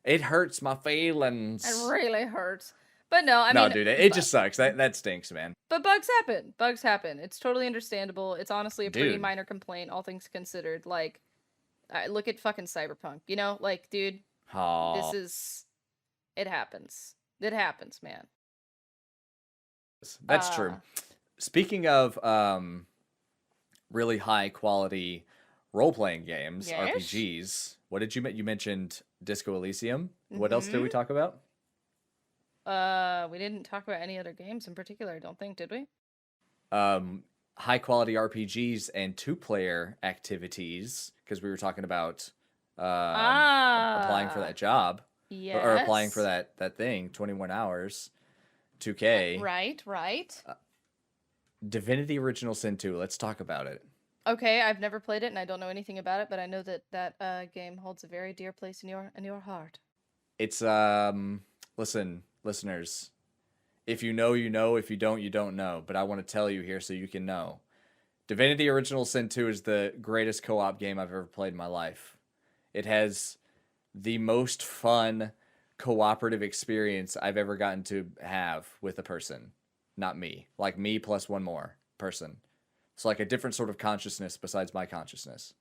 It hurts my feelings. It really hurts. But no, I mean... No, dude, it just sucks. That stinks, man. But bugs happen. Bugs happen. It's totally understandable. It's honestly a pretty minor complaint, all things considered. Like, look at fucking Cyberpunk. You know? Like, dude, this is... It happens. It happens, man. That's true. Speaking of really high quality role-playing games, RPGs, what did you mentioned Disco Elysium. What else did we talk about? We didn't talk about any other games in particular, I don't think, did we? High quality RPGs and 2-player activities, because we were talking about applying for that job. Yes. Or applying for that thing, 21 hours, 2K. Right. Divinity Original Sin 2, let's talk about it. Okay, I've never played it and I don't know anything about it, but I know that game holds a very dear place in your heart. It's listen, listeners, if you know, you know. If you don't, you don't know. But I want to tell you here so you can know. Divinity Original Sin 2 is the greatest co-op game I've ever played in my life. It has the most fun cooperative experience I've ever gotten to have with a person. Not me. Like me plus one more person. It's like a different sort of consciousness besides my consciousness,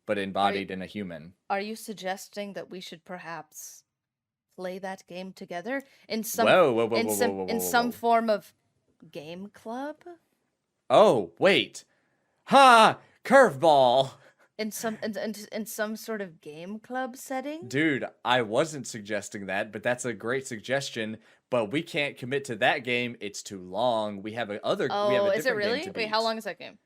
but embodied in a human. Are you suggesting that we should perhaps play that game together in some some form of game club? Oh, wait. Ha! Curveball! In some sort of game club setting? Dude, I wasn't suggesting that, but that's a great suggestion. But we can't commit to that game. It's too long. We have is it really? Wait, how long is that game?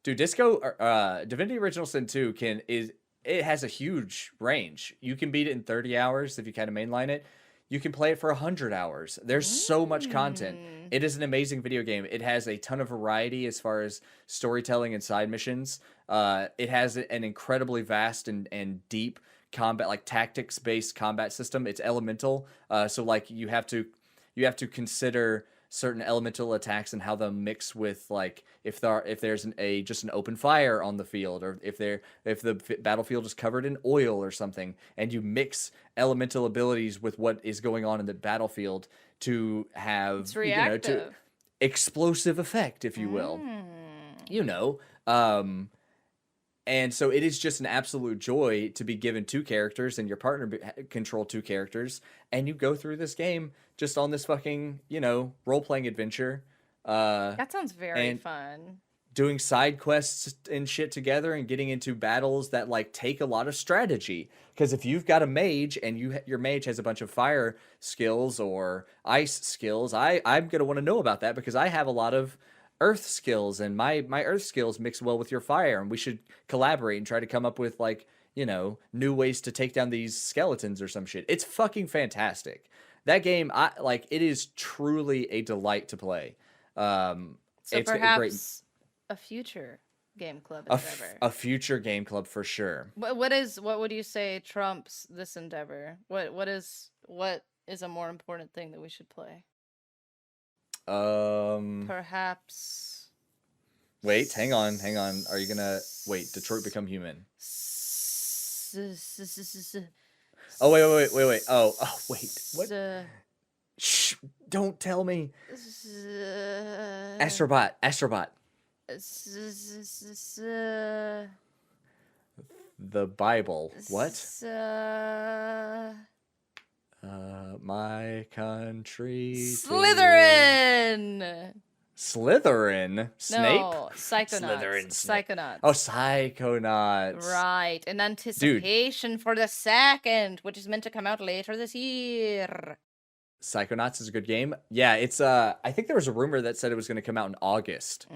Dude, Divinity Original Sin 2 it has a huge range. You can beat it in 30 hours if you kind of mainline it. You can play it for 100 hours. There's so much content. It is an amazing video game. It has a ton of variety as far as storytelling and side missions. It has an incredibly vast and deep combat, like tactics-based combat system. It's elemental, so like you have to consider certain elemental attacks and how they'll mix with, like, if there's just an open fire on the field, or if the battlefield is covered in oil or something, and you mix elemental abilities with what is going on in the battlefield to have to explosive effect, if you will. And so it is just an absolute joy to be given 2 characters and your partner control 2 characters, and you go through this game just on this fucking, role-playing adventure That sounds very fun. Doing side quests and shit together and getting into battles that like take a lot of strategy. Because if you've got a mage and your mage has a bunch of fire skills or ice skills, I'm gonna want to know about that because I have a lot of earth skills and my earth skills mix well with your fire, and we should collaborate and try to come up with like, you know, new ways to take down these skeletons or some shit. It's fucking fantastic. That game, it is truly a delight to play. So it's perhaps a future game club endeavor. A future game club for sure. What would you say trumps this endeavor? What is a more important thing that we should play? Perhaps. Wait, hang on. Are you gonna wait? Detroit Become Human. Oh wait. Oh wait. What? Shh! Don't tell me. Astrobot. The Bible. What? My country. Slytherin. Slytherin? Snape? No, Psychonauts. Slytherin. Psychonauts. Oh, Psychonauts. Right. In anticipation for the second, which is meant to come out later this year. Psychonauts is a good game. Yeah, it's I think there was a rumor that said it was going to come out in August.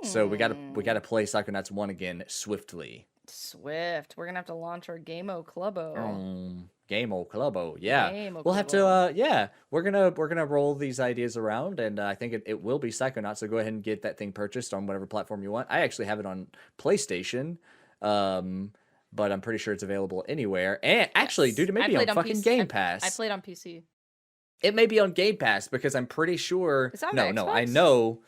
So we got to play Psychonauts 1 again swiftly. Swift. We're going to have to launch our Game-O Clubbo. Game-O Clubbo. Yeah. Game-O we'll have Clubbo. to we're going to roll these ideas around, and I think it will be Psychonauts, so go ahead and get that thing purchased on whatever platform you want. I actually have it on PlayStation. But I'm pretty sure it's available anywhere. And actually, dude, it may be on fucking Game Pass. I played on PC. It may be on Game Pass because I'm pretty sure. It's on no, Xbox? I know.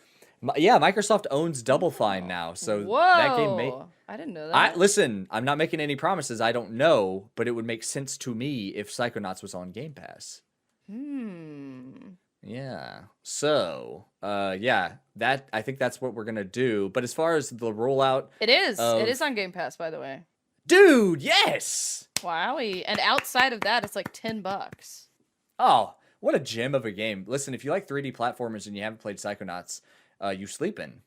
Yeah, Microsoft owns Double Fine now, so that game may. I didn't know that. Listen, I'm not making any promises. I don't know, but it would make sense to me if Psychonauts was on Game Pass. Yeah. So, yeah, that I think that's what we're gonna do. But as far as the rollout, it is on Game Pass, by the way. Dude, yes. Wowie! And outside of that, it's like $10. Oh, what a gem of a game! Listen, if you like 3D platformers and you haven't played Psychonauts, you sleeping.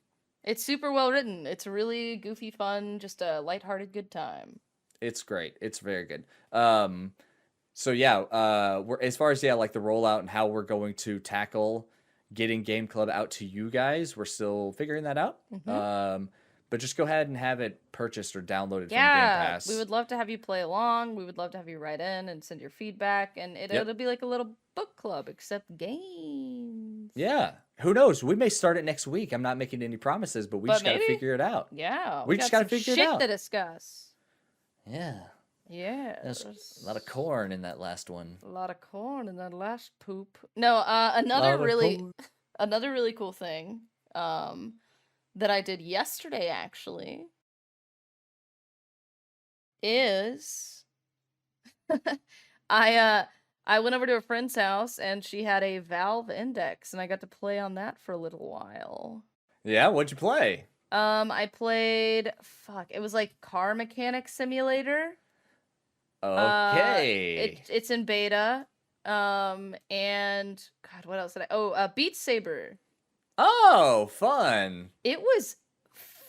It's super well written. It's really goofy, fun, just a lighthearted good time. It's great. It's very good. So yeah, we're as far as like the rollout and how we're going to tackle getting Game Club out to you guys, we're still figuring that out. But just go ahead and have it purchased or downloaded from Game Pass. We would love to have you play along. We would love to have you write in and send your feedback, and it'll be like a little book club, except games. Yeah. Who knows? We may start it next week. I'm not making any promises, but we just got to figure it out. Yeah. We just got to figure it out. Shit to discuss. Yeah. Yeah. There's a lot of corn in that last one. A lot of corn in that last poop. No, another really cool thing that I did yesterday actually is I went over to a friend's house and she had a Valve Index and I got to play on that for a little while. Yeah, what'd you play? I played it was like Car Mechanic Simulator. Okay. It's in beta. And God, what else did Beat Saber. Oh, fun. It was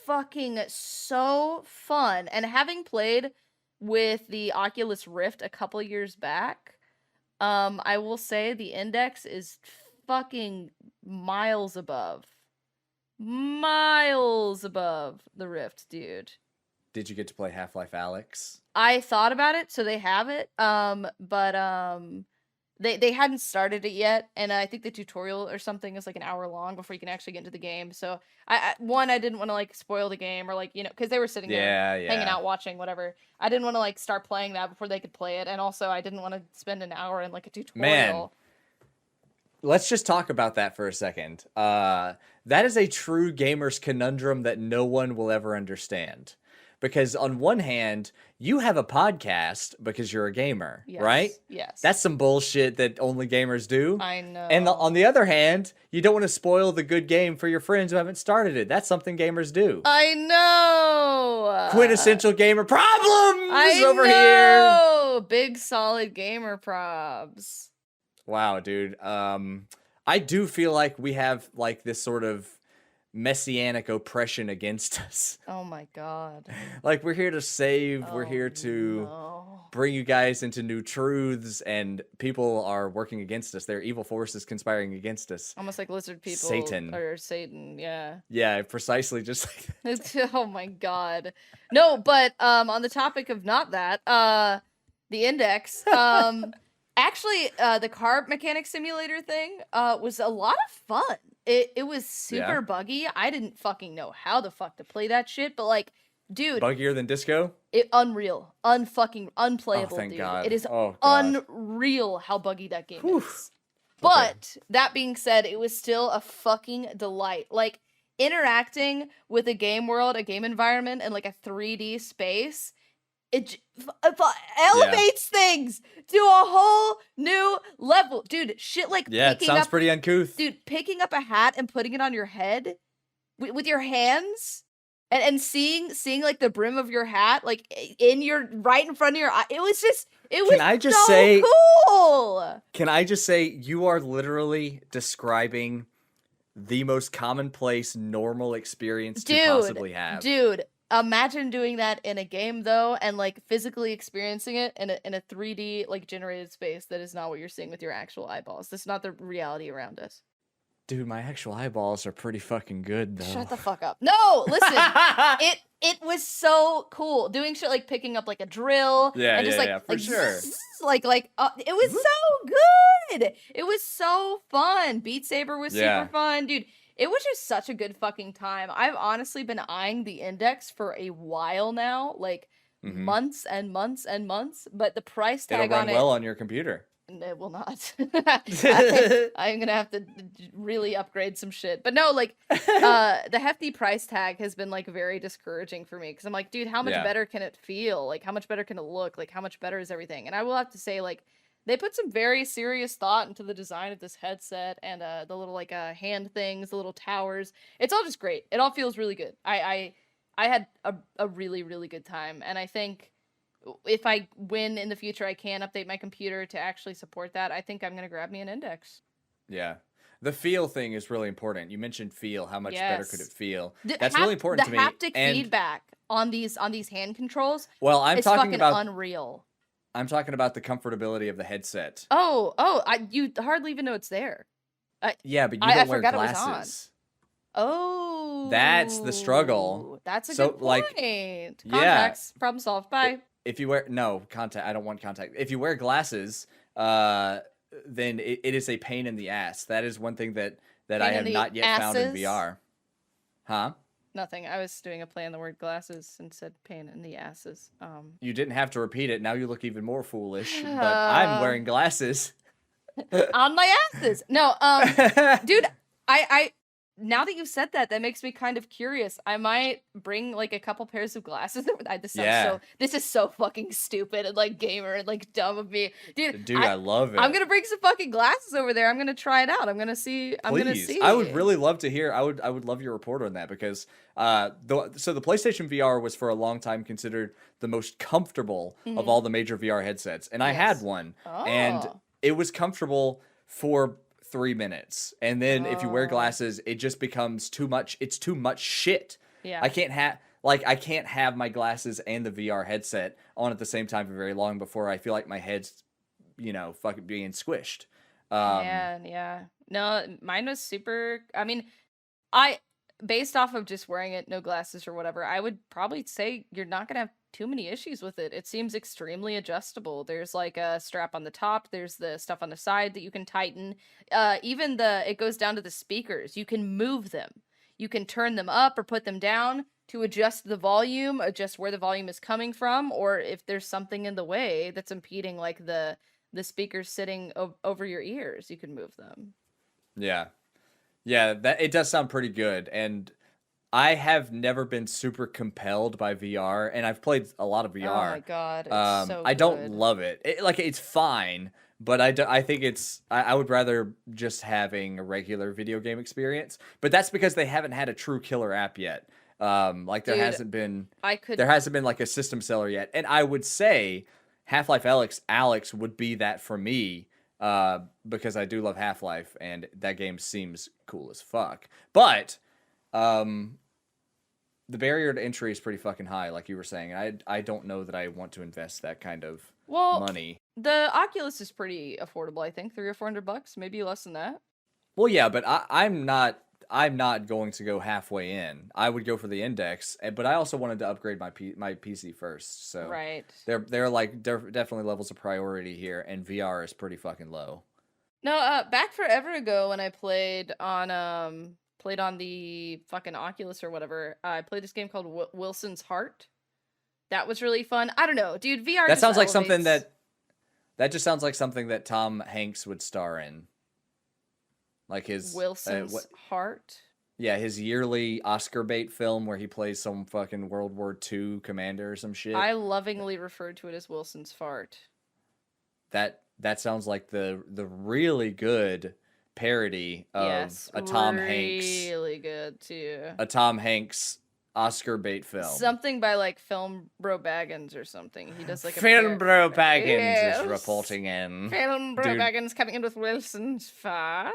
fucking so fun. And having played with the Oculus Rift a couple years back, I will say the Index is fucking miles above the Rift, dude. Did you get to play Half-Life Alyx? I thought about it, so they have it. But they hadn't started it yet, and I think the tutorial or something is like an hour long before you can actually get into the game. So I didn't want to like spoil the game or like, you know, because they were sitting there hanging out watching whatever. I didn't want to like start playing that before they could play it, and also I didn't want to spend an hour in like a tutorial. Man, let's just talk about that for a second. That is a true gamer's conundrum that no one will ever understand. Because on one hand, you have a podcast because you're a gamer, right? Yes. That's some bullshit that only gamers do. I know. And on the other hand, you don't want to spoil the good game for your friends who haven't started it. That's something gamers do. I know. Quintessential gamer problems over here. Big solid gamer probs. Wow, dude. I do feel like we have like this sort of messianic oppression against us. Oh my god. Like, we're here to save, we're Oh, here to no. bring you guys into new truths, and people are working against us. There are evil forces conspiring against us. Almost like lizard people. Satan. Or Satan, yeah. Yeah, precisely just like that. Oh my god. No, but on the topic of not that, the index, actually the car mechanic simulator thing was a lot of fun. It was super buggy. I didn't fucking know how the fuck to play that shit, but like, dude, Buggier than disco? Unreal. Unfucking unplayable, thank dude. God. It is Oh, God. unreal how buggy that game Whew. is. But that being said, it was still a fucking delight. Like, interacting with a game world, a game environment, and like a 3D space, it elevates things to a whole new level. Dude, shit like it sounds pretty uncouth. Dude, picking up a hat and putting it on your head with your hands and seeing like the brim of your hat like in your right in front of your eye. It was Can I just so say, cool. Can I just say you are literally describing the most commonplace normal experience to possibly have. Dude, imagine doing that in a game though, and like physically experiencing it in a 3D like generated space that is not what you're seeing with your actual eyeballs. This is not the reality around us. Dude, my actual eyeballs are pretty fucking good though. Shut the fuck up. No, listen. It was so cool doing shit like picking up like a drill. Yeah, and just, for sure. It was so good. It was so fun. Beat Saber was super fun, dude. It was just such a good fucking time. I've honestly been eyeing the index for a while now, like months and months and months. But the price tag It'll run on well on your computer. It will not. I'm gonna have to really upgrade some shit. But no, like, the hefty price tag has been like very discouraging for me because I'm like, dude, how much better can it feel? Like, how much better can it look? Like, how much better is everything? And I will have to say, like, they put some very serious thought into the design of this headset and the little like hand things, the little towers. It's all just great. It all feels really good. I had a really, really good time, and I think if I win in the future, I can update my computer to actually support that. I think I'm going to grab me an index. Yeah. The feel thing is really important. You mentioned feel. How much better could it feel? That's really important to me. The haptic feedback on these hand controls. Well, I'm talking about unreal. I'm talking about the comfortability of the headset. You hardly even know it's there. Yeah, but you don't wear glasses. It was on. Oh. That's the struggle. That's a good point. Like, contacts, problem solved. Bye. If you wear contact, I don't want contact. If you wear glasses, then it is a pain in the ass. That is one thing that I have not yet found in VR. Huh? Nothing. I was doing a play on the word glasses and said pain in the asses. You didn't have to repeat it. Now you look even more foolish. But I'm wearing glasses. On my asses. No, dude, I now that you've said that, that makes me kind of curious. I might bring like a couple pairs of glasses. This is so fucking stupid and like gamer and like dumb of me, dude. I love it. I'm gonna bring some fucking glasses over there. I'm gonna try it out. I'm gonna see. Please. I would really love to hear. I would love your report on that because the PlayStation VR was for a long time considered the most comfortable of all the major VR headsets, and I had one, and it was comfortable for 3 minutes, and then if you wear glasses, it just becomes too much. It's too much shit. Yeah, I can't have my glasses and the VR headset on at the same time for very long before I feel like my head's, fucking being squished. Yeah. No, mine was super. I mean, based off of just wearing it, no glasses or whatever, I would probably say you're not gonna have too many issues with it. It seems extremely adjustable. There's like a strap on the top. There's the stuff on the side that you can tighten. Even it goes down to the speakers. You can move them. You can turn them up or put them down to adjust the volume, adjust where the volume is coming from, or if there's something in the way that's impeding like the speakers sitting over your ears, you can move them. Yeah, that it does sound pretty good, and I have never been super compelled by VR, and I've played a lot of VR. Oh my god, it's so I don't good. love it. It's fine, but I think I would rather just having a regular video game experience. But that's because they haven't had a true killer app yet. There hasn't been like a system seller yet, and I would say Half-Life Alyx would be that for me. Because I do love Half-Life, and that game seems cool as fuck. But Um, the barrier to entry is pretty fucking high, like you were saying. I don't know that I want to invest that kind of money. The Oculus is pretty affordable, I think, $300 or $400, maybe less than that. Well, yeah, but I'm not going to go halfway in. I would go for the Index, but I also wanted to upgrade my PC first. So right, they're definitely levels of priority here, and VR is pretty fucking low. No, back forever ago when I played on the fucking Oculus or whatever, I played this game called Wilson's Heart. That was really fun. I don't know, dude. VR. That sounds like something that just sounds like something that Tom Hanks would star in. Like his Wilson's Heart. Yeah, his yearly Oscar bait film where he plays some fucking World War II commander or some shit. I lovingly referred to it as Wilson's Fart. That sounds like the really good parody of a Tom Hanks. Really good too. A Tom Hanks Oscar bait film. Something by like Film Bro Baggins or something. He does like Film Bro Baggins is reporting in. Film Bro Baggins coming in with Wilson's Fart.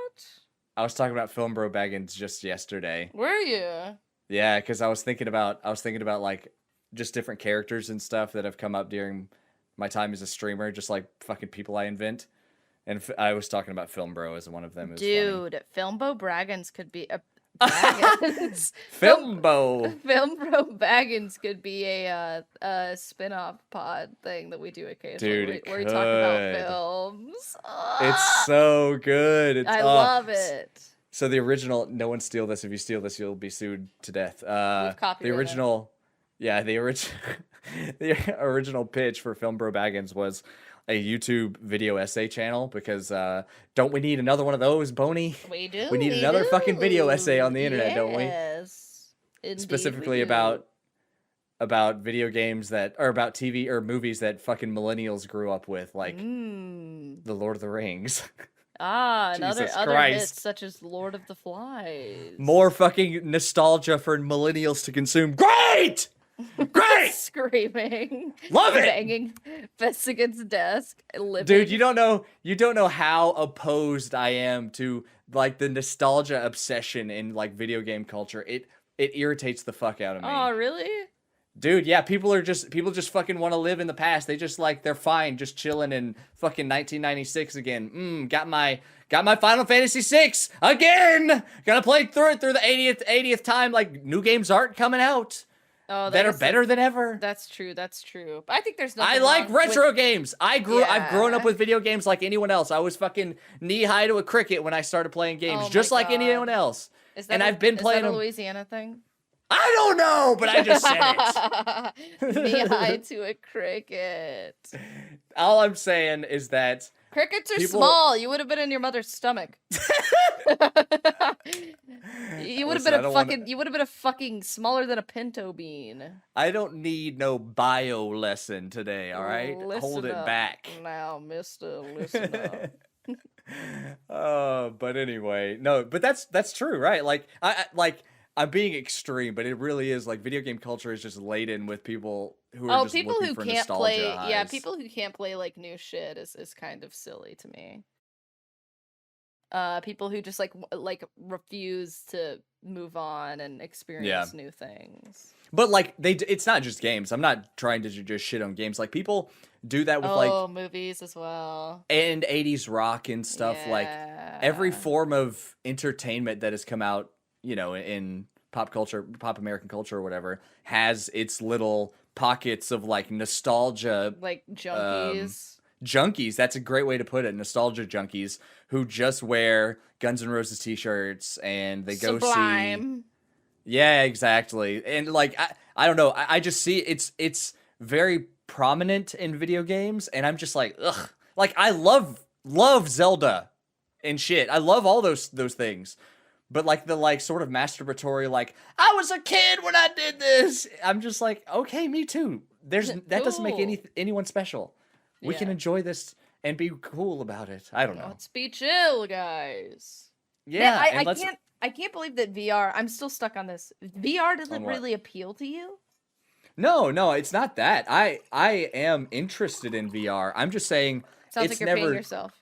I was talking about Film Bro Baggins just yesterday. Were you? Yeah, because I was thinking about like just different characters and stuff that have come up during my time as a streamer, just like fucking people I invent. And I was talking about Film Bro as one of them. Dude, Film Bro Baggins could be a Baggins. Film Bro Baggins could be a spin-off pod thing that we do occasionally. Dude, where we talk about films. It's so good. I love it. So the original, no one steal this. If you steal this, you'll be sued to death. The original, the original pitch for Film Bro Baggins was a YouTube video essay channel because don't we need another one of those, Boney? We do. We need another fucking video essay on the internet, don't we? Yes. Specifically about video games that, or about TV or movies that fucking millennials grew up with, like The Lord of the Rings. Other hits such as Lord of the Flies. More fucking nostalgia for millennials to consume. Great! Great! Screaming. Love it! Banging fists against desk. Living. Dude, you don't know how opposed I am to like the nostalgia obsession in like video game culture. It irritates the fuck out of me. Oh, really? Dude, yeah, people just fucking want to live in the past. They just like they're fine just chilling in fucking 1996 again. Got my Final Fantasy 6 again. Gonna play through it the 80th time. Like new games aren't coming out. Oh, that are better than ever. That's true. But I think there's nothing. I like retro games. I've grown up with video games like anyone else. I was fucking knee high to a cricket when I started playing games, just like anyone else. I've been playing a Louisiana thing? I don't know, but I just said it. Knee high to a cricket. All I'm saying is that crickets are small. You would have been in your mother's stomach. You would have been You would have been a fucking smaller than a pinto bean. I don't need no bio lesson today. All right, hold it back now, Mister. Listen up. But anyway, no. But that's true, right? Like I'm being extreme, but it really is like video game culture is just laden with people who are just people looking who for can't nostalgia play. highs. Yeah, people who can't play like new shit is kind of silly to me. People who just like refuse to move on and experience new things. But like it's not just games. I'm not trying to just shit on games. Like people do that with movies as well, and 80s rock and stuff. Yeah. Like every form of entertainment that has come out, you know, in pop culture, pop American culture or whatever, has its little pockets of like nostalgia, like junkies. Junkies, that's a great way to put it. Nostalgia junkies who just wear Guns N' Roses t-shirts and they go Sublime. see. Yeah, exactly. And like I don't know. I just see it's very prominent in video games, and I'm just like, ugh. Like I love Zelda and shit. I love all those things. But like the like sort of masturbatory, like I was a kid when I did this. I'm just like, okay, me too. That doesn't make anyone special. We can enjoy this and be cool about it. I don't know. Let's be chill, guys. Yeah, Man, I can't believe that VR. I'm still stuck on this. VR doesn't really appeal to you. No, it's not that. I am interested in VR. I'm just saying Sounds it's like you're never. peeing yourself.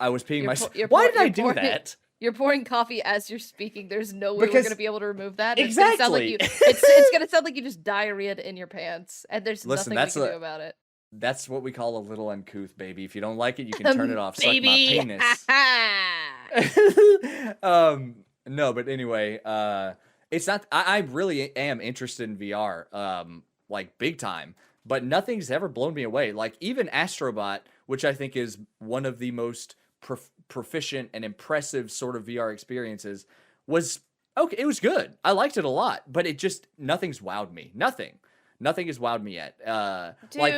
I was peeing myself. Why did I do that? You're pouring coffee as you're speaking. There's no way we're Because gonna be able to remove that. exactly. It's gonna sound like you just diarrheaed in your pants, and there's Listen, nothing we can do about it. That's what we call a little uncouth, baby. If you don't like it, you can turn it off. Suck my penis. No, but anyway, it's not. I really am interested in VR, like big time. But nothing's ever blown me away. Like even Astrobot, which I think is one of the most proficient and impressive sort of VR experiences, was okay. It was good. I liked it a lot, but it just nothing's wowed me. Nothing has wowed me yet. Dude, like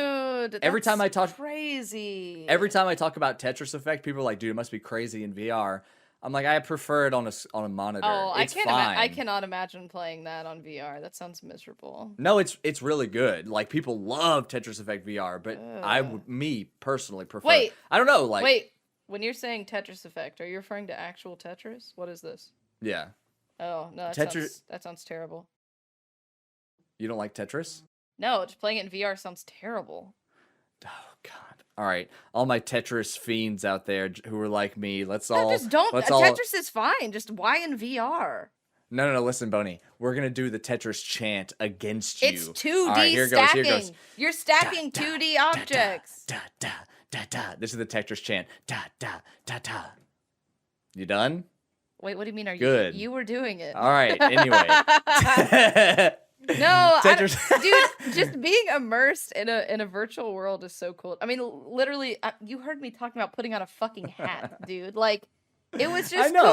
every time I talk crazy. Every time I talk about Tetris Effect, people are like, "Dude, it must be crazy in VR." I'm like, I prefer it on a monitor. Oh, it's fine. I cannot imagine playing that on VR. That sounds miserable. No, it's really good. Like people love Tetris Effect VR, but me personally prefer. Wait, I don't know. Like, wait, when you're saying Tetris Effect, are you referring to actual Tetris? What is this? Yeah. Oh no, that sounds terrible. You don't like Tetris? No, just playing it in VR sounds terrible. Oh God. All right, all my Tetris fiends out there who are like me, let's all just don't. Tetris is fine. Just why in VR? No. Listen, Boney, we're gonna do the Tetris chant against you. It's 2D right, here stacking. Goes. You're stacking 2D objects. This is the Tetris chant. You done? Wait, what do you mean? Are good? You were doing it. All right. Anyway. No, dude, just being immersed in a virtual world is so cool. I mean, literally, you heard me talking about putting on a fucking hat, dude. Like, it was just cool.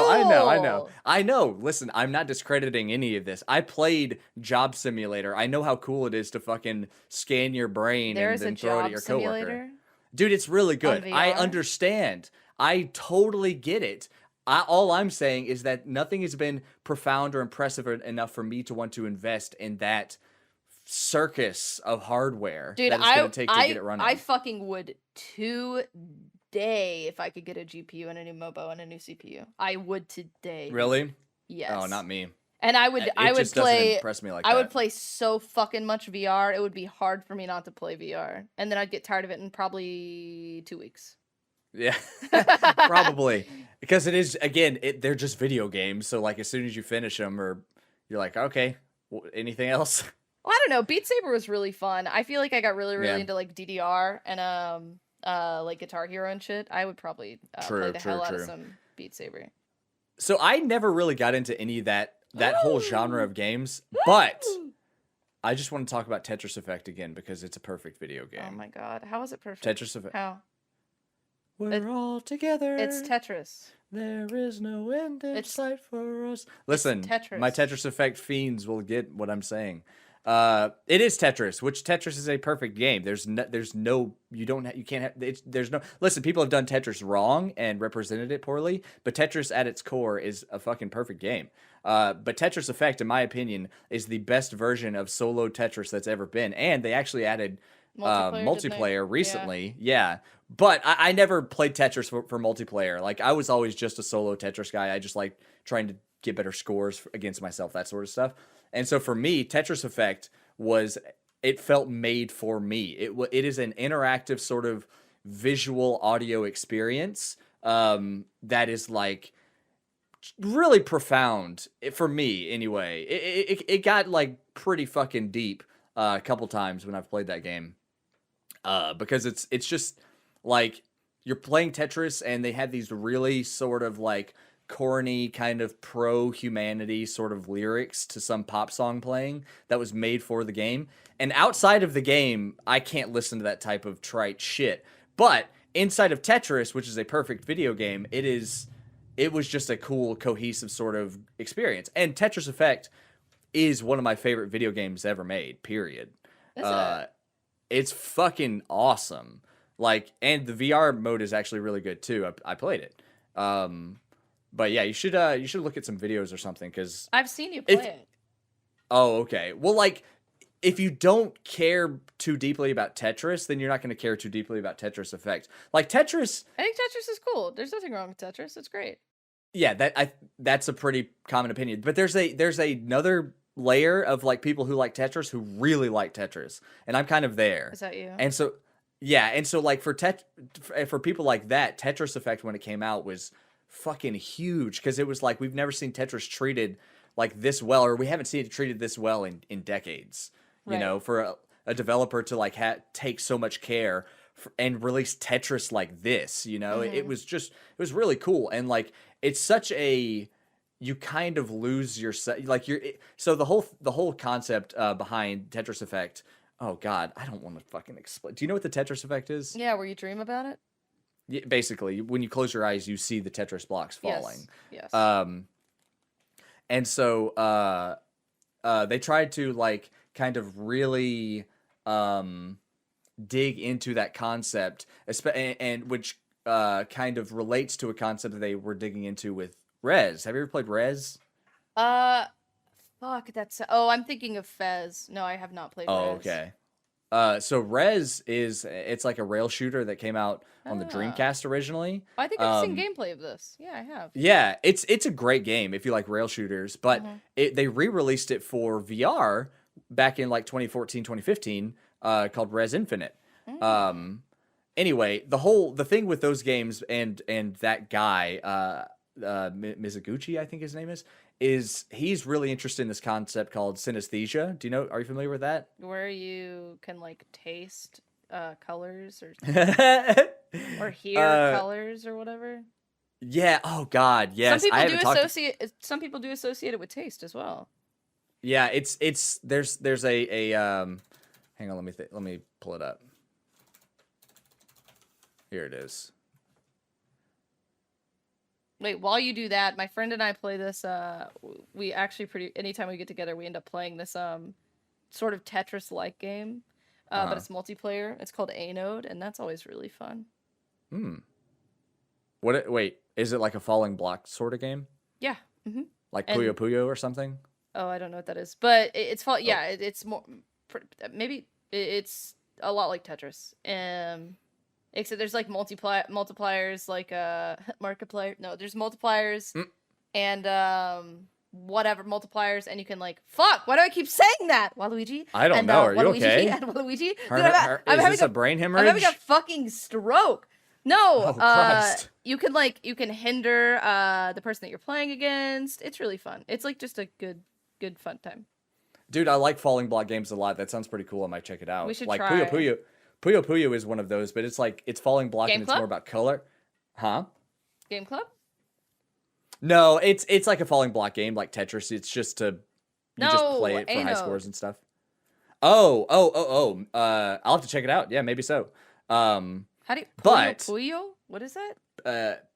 I know. Listen, I'm not discrediting any of this. I played Job Simulator. I know how cool it is to fucking scan your brain and then throw it at your coworker. Dude, it's really good. I understand. I totally get it. All I'm saying is that nothing has been profound or impressive enough for me to want to invest in that circus of hardware that it's going to take to get it running. I fucking would today if I could get a GPU and a new MOBO and a new CPU. I would today. Really? Yes. Oh, not me. And I would just play. Doesn't impress me like I would play so fucking much VR. It would be hard for me not to play VR, and then I'd get tired of it in probably 2 weeks. Yeah, probably, because it is, again, they're just video games. So like as soon as you finish them, or you're like, okay, anything else? Well, I don't know. Beat Saber was really fun. I feel like I got really into like DDR and like Guitar Hero and shit. I would probably play the hell out of some Beat Saber. So I never really got into any of that whole genre of games, but I just want to talk about Tetris Effect again because it's a perfect video game. Oh my god, how is it perfect? Tetris Effect. How? We're all together. It's Tetris. There is no end in sight for us. Listen, Tetris. My Tetris Effect fiends will get what I'm saying. It is Tetris, which Tetris is a perfect game. There's no listen, people have done Tetris wrong and represented it poorly, but Tetris at its core is a fucking perfect game. But Tetris Effect, in my opinion, is the best version of solo Tetris that's ever been. And they actually added multiplayer recently. Yeah. But I never played Tetris for multiplayer. Like, I was always just a solo Tetris guy. I just like trying to get better scores against myself, that sort of stuff. And so for me, Tetris Effect it felt made for me. It is an interactive sort of visual audio experience that is like really profound for me anyway. It got like pretty fucking deep a couple times when I've played that game because it's just like you're playing Tetris and they have these really sort of like corny kind of pro-humanity sort of lyrics to some pop song playing that was made for the game. And outside of the game, I can't listen to that type of trite shit. But inside of Tetris, which is a perfect video game, it was just a cool, cohesive sort of experience. And Tetris Effect is one of my favorite video games ever made, period. It's fucking awesome. Like, and the VR mode is actually really good too. I played it. But yeah, you should look at some videos or something because I've seen you play it. Oh, okay. Well, like, if you don't care too deeply about Tetris, then you're not going to care too deeply about Tetris Effect. Like Tetris, I think Tetris is cool. There's nothing wrong with Tetris. It's great. Yeah, that's a pretty common opinion. But there's another layer of like people who like Tetris who really like Tetris, and I'm kind of there. Is that you? And so, yeah, and so like for people like that, Tetris Effect when it came out was fucking huge because it was like we've never seen Tetris treated like this well, or we haven't seen it treated this well in decades. You know, for a developer to like take so much care and release Tetris like this, you know, it was really cool. And like, it's such a, you kind of lose yourself. Like so the whole concept behind Tetris Effect. Oh God, I don't want to fucking explain. Do you know what the Tetris Effect is? Yeah, where you dream about it? Yeah, basically, when you close your eyes, you see the Tetris blocks falling. Yes. And so they tried to like kind of really dig into that concept, and which kind of relates to a concept that they were digging into with Rez. Have you ever played Rez? Fuck, I'm thinking of Fez. No, I have not played Rez. Oh, okay. So Rez it's like a rail shooter that came out on the Dreamcast originally. I think I've seen gameplay of this. Yeah, I have. Yeah, it's a great game if you like rail shooters, but they re-released it for VR back in like 2014, 2015, called Rez Infinite. Anyway, the thing with those games and that guy, Mizuguchi, I think his name is he's really interested in this concept called synesthesia. Are you familiar with that? Where you can like taste colors or hear colors or whatever. Yeah. Oh God. Yes. Some people do associate it with taste as well. Yeah. There's a hang on. Let me pull it up. Here it is. Wait, while you do that, my friend and I play this, we actually anytime we get together, we end up playing this, sort of Tetris-like game, but it's multiplayer. It's called A-Node, and that's always really fun. Wait, is it like a falling block sort of game? Yeah. Like Puyo Puyo or something? Oh, I don't know what that is, but it's more, maybe it's a lot like Tetris. Except there's like multipliers, like Markiplier. No, there's multipliers and whatever multipliers, and you can like fuck. Why do I keep saying that, Waluigi? I don't know. Are you okay? And Waluigi. I'm having a brain hemorrhage. I'm having a fucking stroke. No, oh, Christ. You can hinder the person that you're playing against. It's really fun. It's like just a good fun time. Dude, I like falling block games a lot. That sounds pretty cool. I might check it out. We should like try. Puyo Puyo. Puyo Puyo is one of those, but it's like it's falling block Game and Club? it's more about color. Huh? Game Club? No, it's like a falling block game like Tetris. It's just just play it for high scores and stuff. Oh. I'll have to check it out. Yeah, maybe so. How do you Puyo? What is that?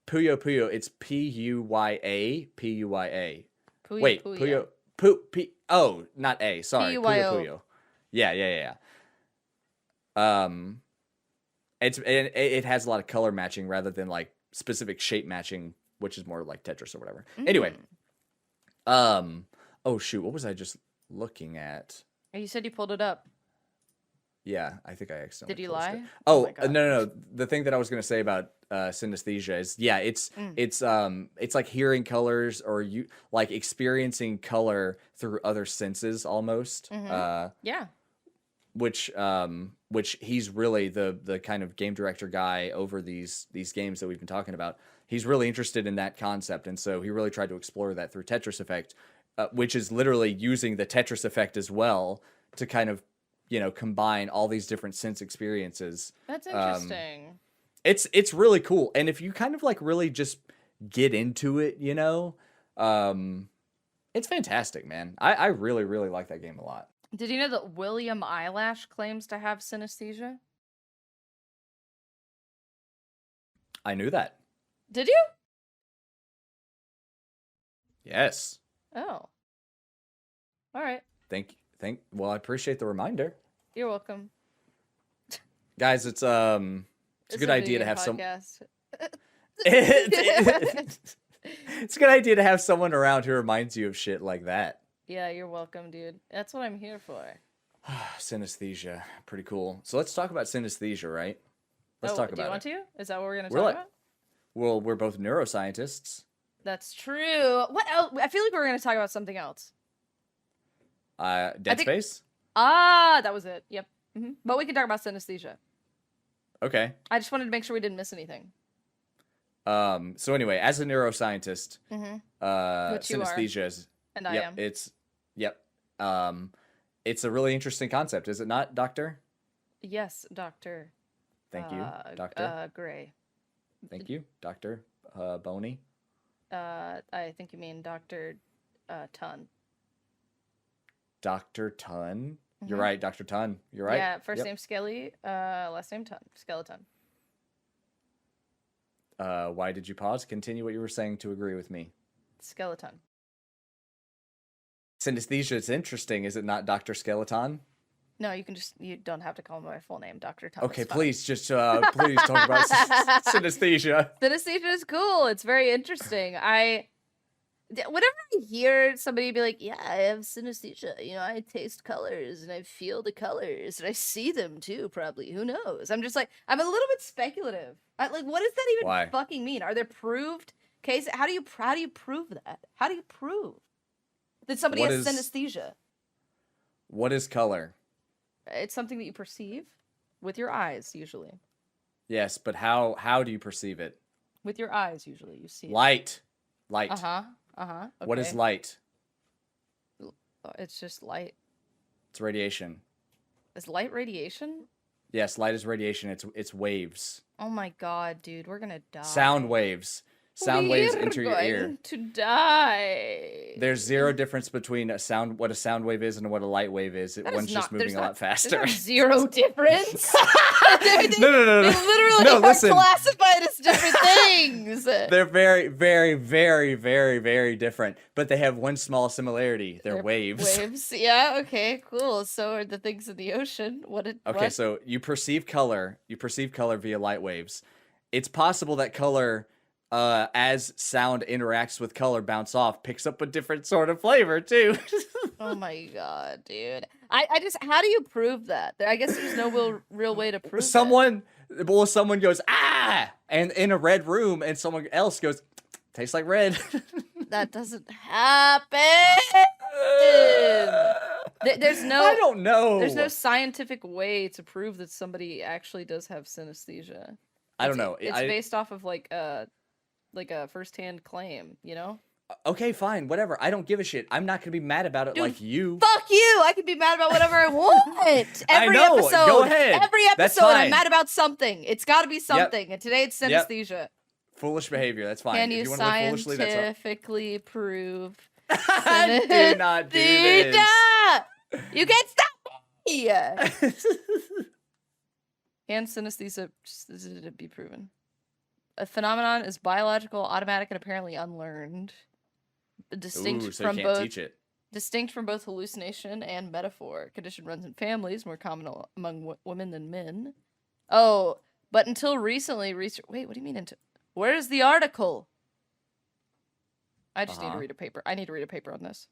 Puyo Puyo. It's Puya Puya. Wait, Puyo. Oh, not A. Sorry, Puyo. Puyo. Yeah. It has a lot of color matching rather than like specific shape matching, which is more like Tetris or whatever. Anyway, oh shoot, what was I just looking at? You said you pulled it up. Yeah, I think I accidentally. Did you lie? Oh, no. The thing that I was going to say about synesthesia is, yeah, it's like hearing colors or you like experiencing color through other senses almost. Yeah. Which he's really the kind of game director guy over these games that we've been talking about. He's really interested in that concept, and so he really tried to explore that through Tetris Effect, which is literally using the Tetris Effect as well to kind of, combine all these different sense experiences. That's interesting. It's really cool, and if you kind of like really just get into it, it's fantastic, man. I really, really like that game a lot. Did you know that William Eyelash claims to have synesthesia? I knew that. Did you? Yes. Oh. All right. Well, I appreciate the reminder. You're welcome. Guys, it's a good idea to have it's a good idea to have someone around who reminds you of shit like that. Yeah, you're welcome, dude. That's what I'm here for. Synesthesia. Pretty cool. So let's talk about synesthesia, right? Let's talk about it. Do you want to? Is that what we're going to talk about? Well, we're both neuroscientists. That's true. What else? I feel like we're going to talk about something else. Dead Space? That was it. Yep. But we can talk about synesthesia. Okay. I just wanted to make sure we didn't miss anything. So anyway, as a neuroscientist, Which you are, synesthesia is. and I Yep, am. it's a really interesting concept, is it not, Doctor? Yes, Doctor. Thank you, Doctor. Gray. Thank you, Doctor. Boney. I think you mean Doctor Ton. Dr. Tun. You're right, Dr. Tun. You're right. Yeah, first name Skelly, last name Ton. Skeleton. Why did you pause? Continue what you were saying to agree with me. Skeleton. Synesthesia is interesting, is it not, Dr. Skeleton? No, you don't have to call me by full name, Dr. Ton. Okay, please, just please talk about synesthesia. Synesthesia is cool. It's very interesting. Whenever I hear somebody be like, yeah, I have synesthesia, I taste colors and I feel the colors and I see them too, probably. Who knows? I'm just like, I'm a little bit speculative. What does that even fucking mean? Are there proved cases? How do you prove that? How do you prove that somebody has synesthesia? What is color? It's something that you perceive with your eyes, usually. Yes, but how do you perceive it? With your eyes, usually. You see light. Okay. What is light? It's just light. It's radiation. Is light radiation? Yes, light is radiation. It's waves. Oh my god, dude, we're gonna die. Sound waves. Sound waves enter your ear. To die. There's zero difference between what a sound wave is and what a light wave is. One's just moving a lot faster. There's zero difference. No. They literally are classified as different things. They're very, very, very, very, very different, but they have one small similarity. They're waves. Waves, yeah. Okay, cool. So are the things in the ocean. Okay, so you perceive color. You perceive color via light waves. It's possible that color, as sound interacts with color, bounce off, picks up a different sort of flavor too. Oh my god, dude! I just, how do you prove that? I guess there's no real way to prove. Someone goes and in a red room, and someone else goes, tastes like red. That doesn't happen. There's no. I don't know. There's no scientific way to prove that somebody actually does have synesthesia. I don't know. It's based off of like a first-hand claim, Okay, fine, whatever. I don't give a shit. I'm not gonna be mad about it. Dude, like you. Fuck you! I can be mad about whatever I want. Every I know. episode. Go ahead. Every episode, I'm mad about something. It's got to be something. Yep. And today it's synesthesia. Yep. Foolish behavior. That's fine. Can if you scientifically prove? Do not do this. You can't stop me. Can synesthesia be proven? A phenomenon is biological, automatic, and apparently unlearned. Distinct from both hallucination and metaphor. Condition runs in families, more common among women than men. Oh, but until recently, research. Wait, what do you mean until? Where's the article? I just need to read a paper. I need to read a paper on this.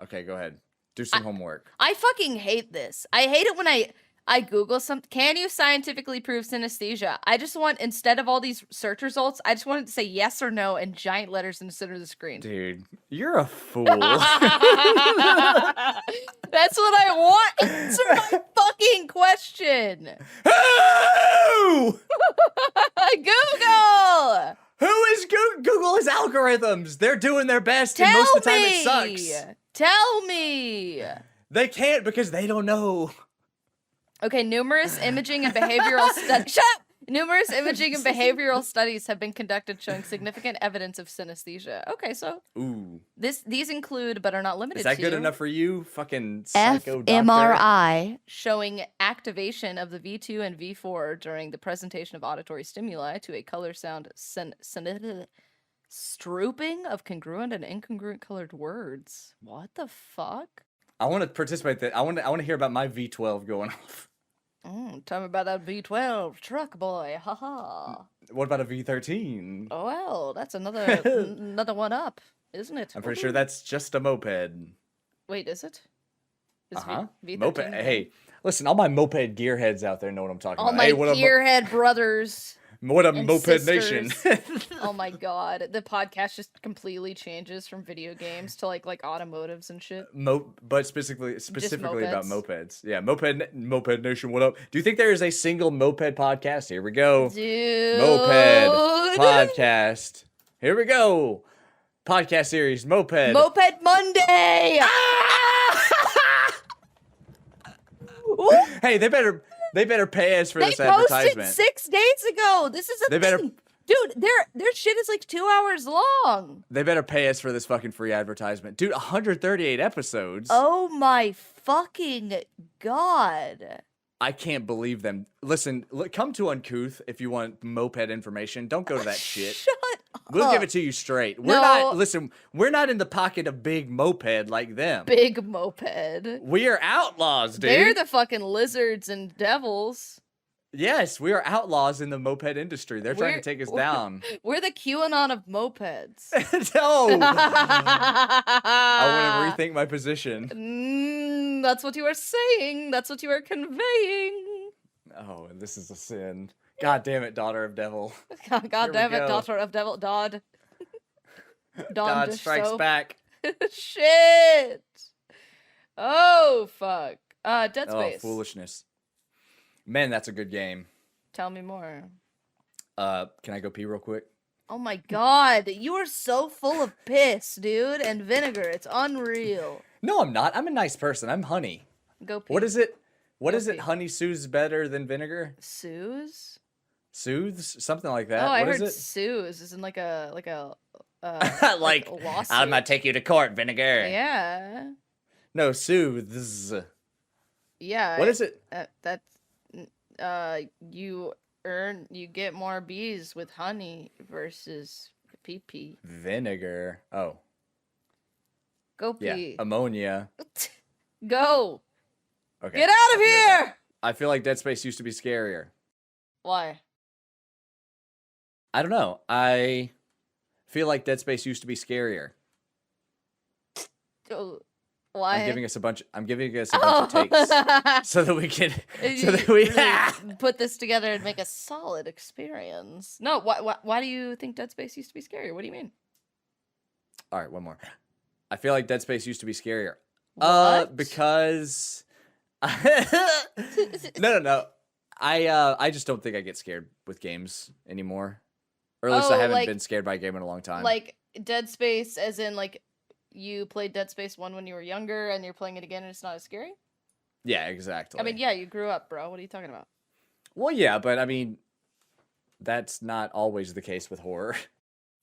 Okay, go ahead. Do some homework. I fucking hate this. I hate it when I Google something. Can you scientifically prove synesthesia? I just want, instead of all these search results, I just wanted to say yes or no in giant letters in the center of the screen. Dude, you're a fool. That's what I want. Answer my fucking question. Who? Google. Who is Google? Google is algorithms. They're doing their best, and most of the time it sucks. Tell me. They can't because they don't know. Okay, numerous imaging and behavioral studies. Shut up! Numerous imaging and behavioral studies have been conducted showing significant evidence of synesthesia. Okay, so these include, but are not limited to. Is that good enough for you, fucking psycho doctor? fMRI showing activation of the V2 and V4 during the presentation of auditory stimuli to a color sound strooping of congruent and incongruent colored words. What the fuck? I want to participate. I want to hear about my V12 going off. Tell me about that V12 truck boy. Haha. What about a V13? Oh well, that's another one up, isn't it? I'm pretty sure that's just a moped. Wait, is it? V13 moped. Hey, listen, all my moped gearheads out there know what I'm talking about. All my gearhead brothers. What a and moped nation. Oh my god, the podcast just completely changes from video games to like automotives and shit. But specifically about mopeds. mopeds. Yeah, moped nation. What up? Do you think there is a single moped podcast? Here we go. Dude. Moped podcast. Here we go. Podcast series Moped. Moped Monday. Hey, they better pay us for this They advertisement. posted 6 days ago. This is a thing. Dude, their shit is like 2 hours long. They better pay us for this fucking free advertisement. Dude, 138 episodes. Oh my fucking god. I can't believe them. Listen, come to Uncouth if you want moped information. Don't go to that shit. Shut up. We'll give it to you straight. We're not in the pocket of big moped like them. Big moped. We are outlaws, dude. They're the fucking lizards and devils. Yes, we are outlaws in the moped industry. They're trying to take us down. We're the QAnon of mopeds. No. I want to rethink my position. That's what you are saying. That's what you are conveying. Oh, and this is a sin. God damn it, daughter of devil. God damn it, daughter of devil. Dodd. Dodd strikes back. Shit. Oh, fuck. Dead Space. Oh, foolishness. Man, that's a good game. Tell me more. Can I go pee real quick? Oh my god, you are so full of piss, dude, and vinegar. It's unreal. No, I'm not. I'm a nice person. I'm honey. Go pee. What is it? What is it? Honey soothes better than vinegar? Soothes? Soothes? Something like that. Oh, I what heard is it? soothes is in like a like a lawsuit. I'm gonna take you to court, vinegar. Yeah. No, soothes. Yeah. What is it? That's you get more bees with honey versus pee. Vinegar. Oh. Go pee. Yeah. Ammonia. Go. Okay. Get out of here. I feel like Dead Space used to be scarier. Why? I don't know. I feel like Dead Space used to be scarier. Why? I'm giving us a bunch of takes so that we can put this together and make a solid experience. No, why do you think Dead Space used to be scarier? What do you mean? All right, one more. I feel like Dead Space used to be scarier. What? Because no. I just don't think I get scared with games anymore. Or at least I haven't been scared by a game in a long time. Like Dead Space as in like you played Dead Space 1 when you were younger and you're playing it again and it's not as scary? Yeah, exactly. I mean, yeah, you grew up, bro. What are you talking about? Well, yeah, but I mean, that's not always the case with horror.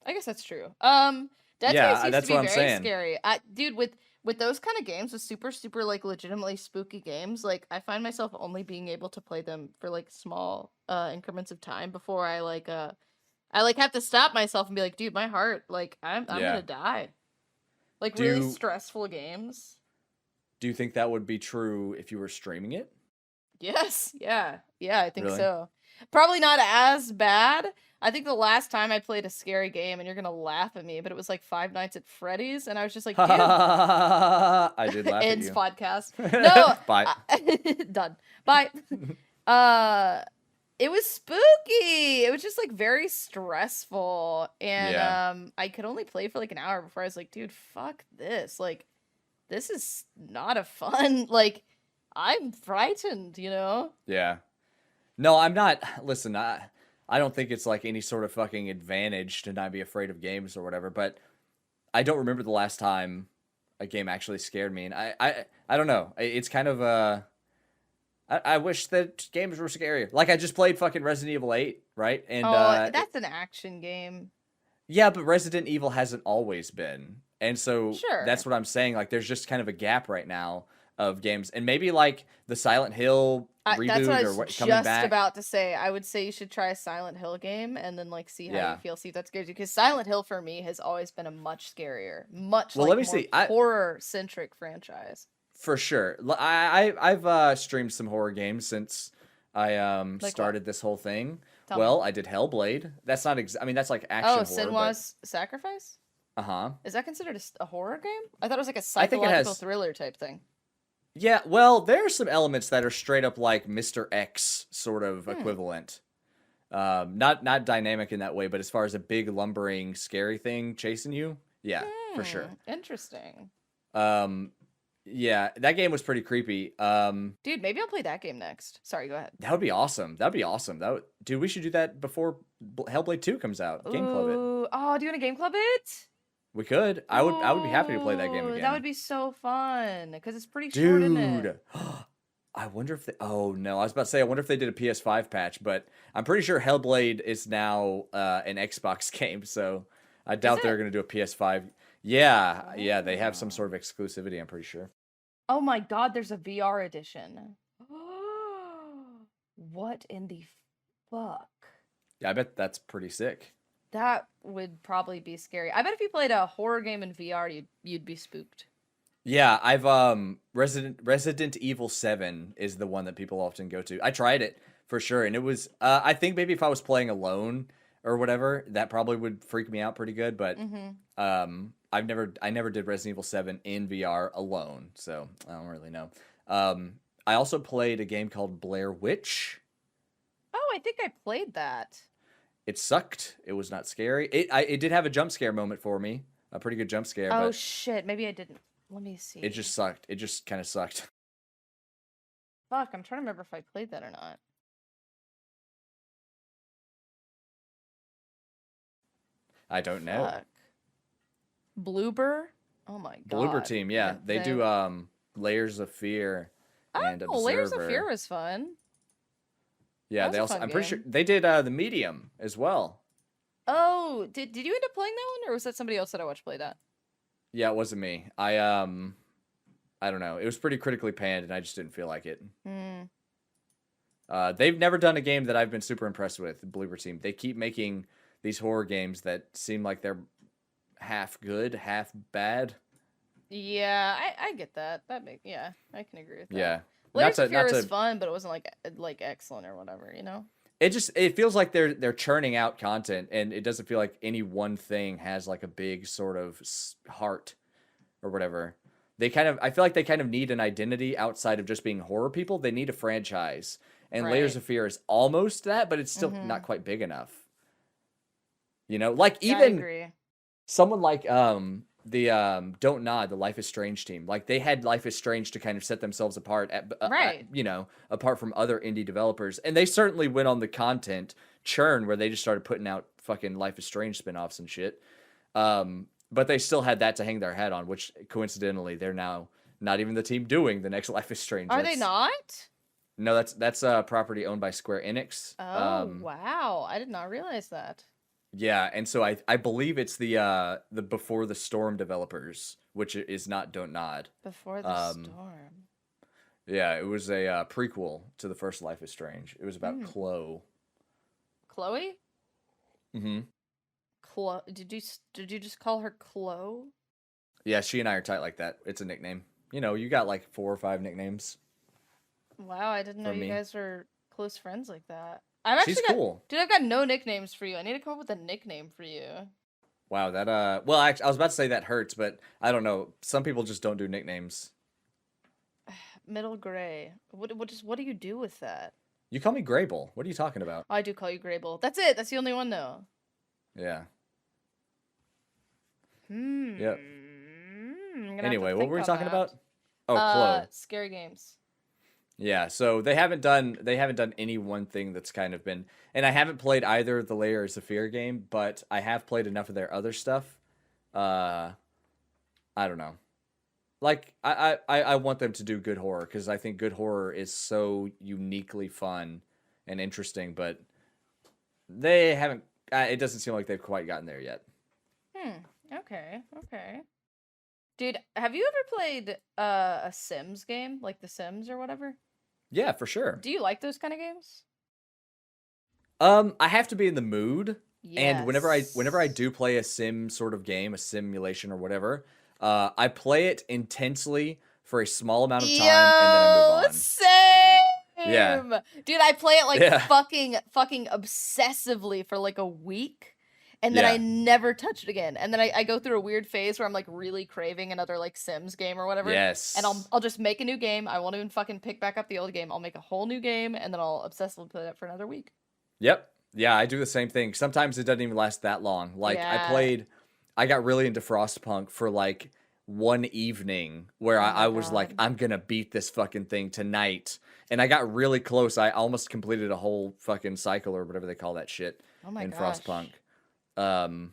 I guess that's true. Dead Space used to be very scary. Dude, with those kind of games, with super like legitimately spooky games, like I find myself only being able to play them for like small increments of time before I have to stop myself and be like, dude, my heart, like I'm gonna die. Like really stressful games. Do you think that would be true if you were streaming it? Yes. Yeah, I think Really? so. Probably not as bad. I think the last time I played a scary game, and you're gonna laugh at me, but it was like Five Nights at Freddy's, and I was just like, dude. I did laugh at Ends you. podcast. No. Bye. Done. Bye. It was spooky. It was just like very stressful, and I could only play for like an hour before I was like, dude, fuck this. Like, this is not a fun. Like, I'm frightened. You know? Yeah. No, I'm not. Listen, I don't think it's like any sort of fucking advantage to not be afraid of games or whatever. But I don't remember the last time a game actually scared me, and I don't know. It's kind of I wish that games were scarier. Like, I just played fucking Resident Evil 8, right? And that's an action game. Yeah, but Resident Evil hasn't always been. And so Sure. That's what I'm saying. Like, there's just kind of a gap right now of games. And maybe, like, the Silent Hill reboot that's what I or was coming just back. about to say. I would say you should try a Silent Hill game and then, like, see how Yeah. you feel, see if that scares you. Because Silent Hill, for me, has always been a much scarier, Well, let me see. horror-centric franchise. For sure. I've streamed some horror games since I Like started this whole thing. Tell Well, me. I did Hellblade. That's not I mean, that's like action horror. Senua's Sacrifice? Uh-huh. Is that considered a horror game? I thought it was like a I think it psychological has- thriller type thing. Yeah, well, there are some elements that are straight up like Mr. X sort of equivalent. Not dynamic in that way, but as far as a big lumbering scary thing chasing you, yeah, for sure. Interesting. Yeah, that game was pretty creepy. Dude, maybe I'll play that game next. Sorry, go ahead. That would be awesome. That'd be awesome. Dude, we should do that before Hellblade 2 comes out. Game club it. Oh, do you want to game club it? We could. I would be happy to play that game again. That would be so fun because it's pretty short, isn't it? I wonder if they. Oh no, I was about to say. I wonder if they did a PS5 patch, but I'm pretty sure Hellblade is now an Xbox game, so I doubt they're going to do a PS5. Yeah, yeah, they have some sort of exclusivity. I'm pretty sure. Oh my God, there's a VR edition. What in the fuck? Yeah, I bet that's pretty sick. That would probably be scary. I bet if you played a horror game in VR, you'd be spooked. Yeah, I've Resident Evil 7 is the one that people often go to. I tried it for sure, and it was I think maybe if I was playing alone or whatever, that probably would freak me out pretty good, but I never did Resident Evil 7 in VR alone, so I don't really know. I also played a game called Blair Witch. Oh, I think I played that. It sucked. It was not scary. It did have a jump scare moment for me, a pretty good jump scare. Oh but shit, maybe I didn't. Let me see. It just sucked. It just kind of sucked. Fuck, I'm trying to remember if I played that or not. I don't know. Fuck. Bloober? Oh my God. Bloober Team, yeah. They do Layers of Fear and Observer. Layers of Fear was fun. Yeah, they also I'm pretty sure they did The Medium as well. Oh, did you end up playing that one, or was that somebody else that I watched play that? Yeah, it wasn't me. I don't know. It was pretty critically panned, and I just didn't feel like it. They've never done a game that I've been super impressed with. The Bloober Team. They keep making these horror games that seem like they're half good, half bad. Yeah, I get that. Yeah, I can agree with that. Yeah, Layers of Fear was fun, but it wasn't like excellent or whatever, you know. It feels like they're churning out content, and it doesn't feel like any one thing has like a big sort of heart or whatever. I feel like they kind of need an identity outside of just being horror people. They need a franchise, and Layers of Fear is almost that, but it's still not quite big enough. You know, like even someone like the Don't Nod, the Life is Strange team, like they had Life is Strange to kind of set themselves apart apart from other indie developers, and they certainly went on the content churn where they just started putting out fucking Life is Strange spinoffs and shit. But they still had that to hang their hat on, which coincidentally they're now not even the team doing the next Life is Strange. Are they not? No, that's a property owned by Square Enix. Oh wow, I did not realize that. Yeah, and so I believe it's the Before the Storm developers, which is not Don't Nod. Before the Storm. Yeah, it was a prequel to the first Life is Strange. It was about Chloe. Chloe? Mm-hmm. Chloe? Did you just call her Chloe? Yeah, she and I are tight like that. It's a nickname. You know, you got like 4 or 5 nicknames. Wow, I didn't know you guys were close friends like that. She's cool. Dude, I've got no nicknames for you. I need to come up with a nickname for you. Wow, that well, actually, I was about to say that hurts, but I don't know. Some people just don't do nicknames. Middle Gray. What do you do with that? You call me Grable. What are you talking about? Oh, I do call you Grable. That's it. That's the only one, though. Yeah. Yep. Anyway, what were we talking about? Oh, Chloe. Scary games. Yeah, so they haven't done any one thing that's kind of been, and I haven't played either the Layers of Fear game, but I have played enough of their other stuff. I don't know. Like I want them to do good horror because I think good horror is so uniquely fun and interesting, but they haven't. It doesn't seem like they've quite gotten there yet. Okay. Dude, have you ever played a Sims game, like The Sims or whatever? Yeah, for sure. Do you like those kind of games? I have to be in the mood, yes. And whenever I do play a sim sort of game, a simulation or whatever, I play it intensely for a small amount of time, and then I move on. Same. Yeah, dude, I play it like fucking obsessively for like a week. And then I never touch it again. And then I go through a weird phase where I'm like really craving another like Sims game or whatever. Yes. And I'll just make a new game. I won't even fucking pick back up the old game. I'll make a whole new game and then I'll obsessively play that for another week. Yep. Yeah, I do the same thing. Sometimes it doesn't even last that long. Like Yeah. I got really into Frostpunk for like one evening where Oh I my was like, god. I'm gonna beat this fucking thing tonight. And I got really close. I almost completed a whole fucking cycle or whatever they call that shit Oh my in Frostpunk. gosh. Um,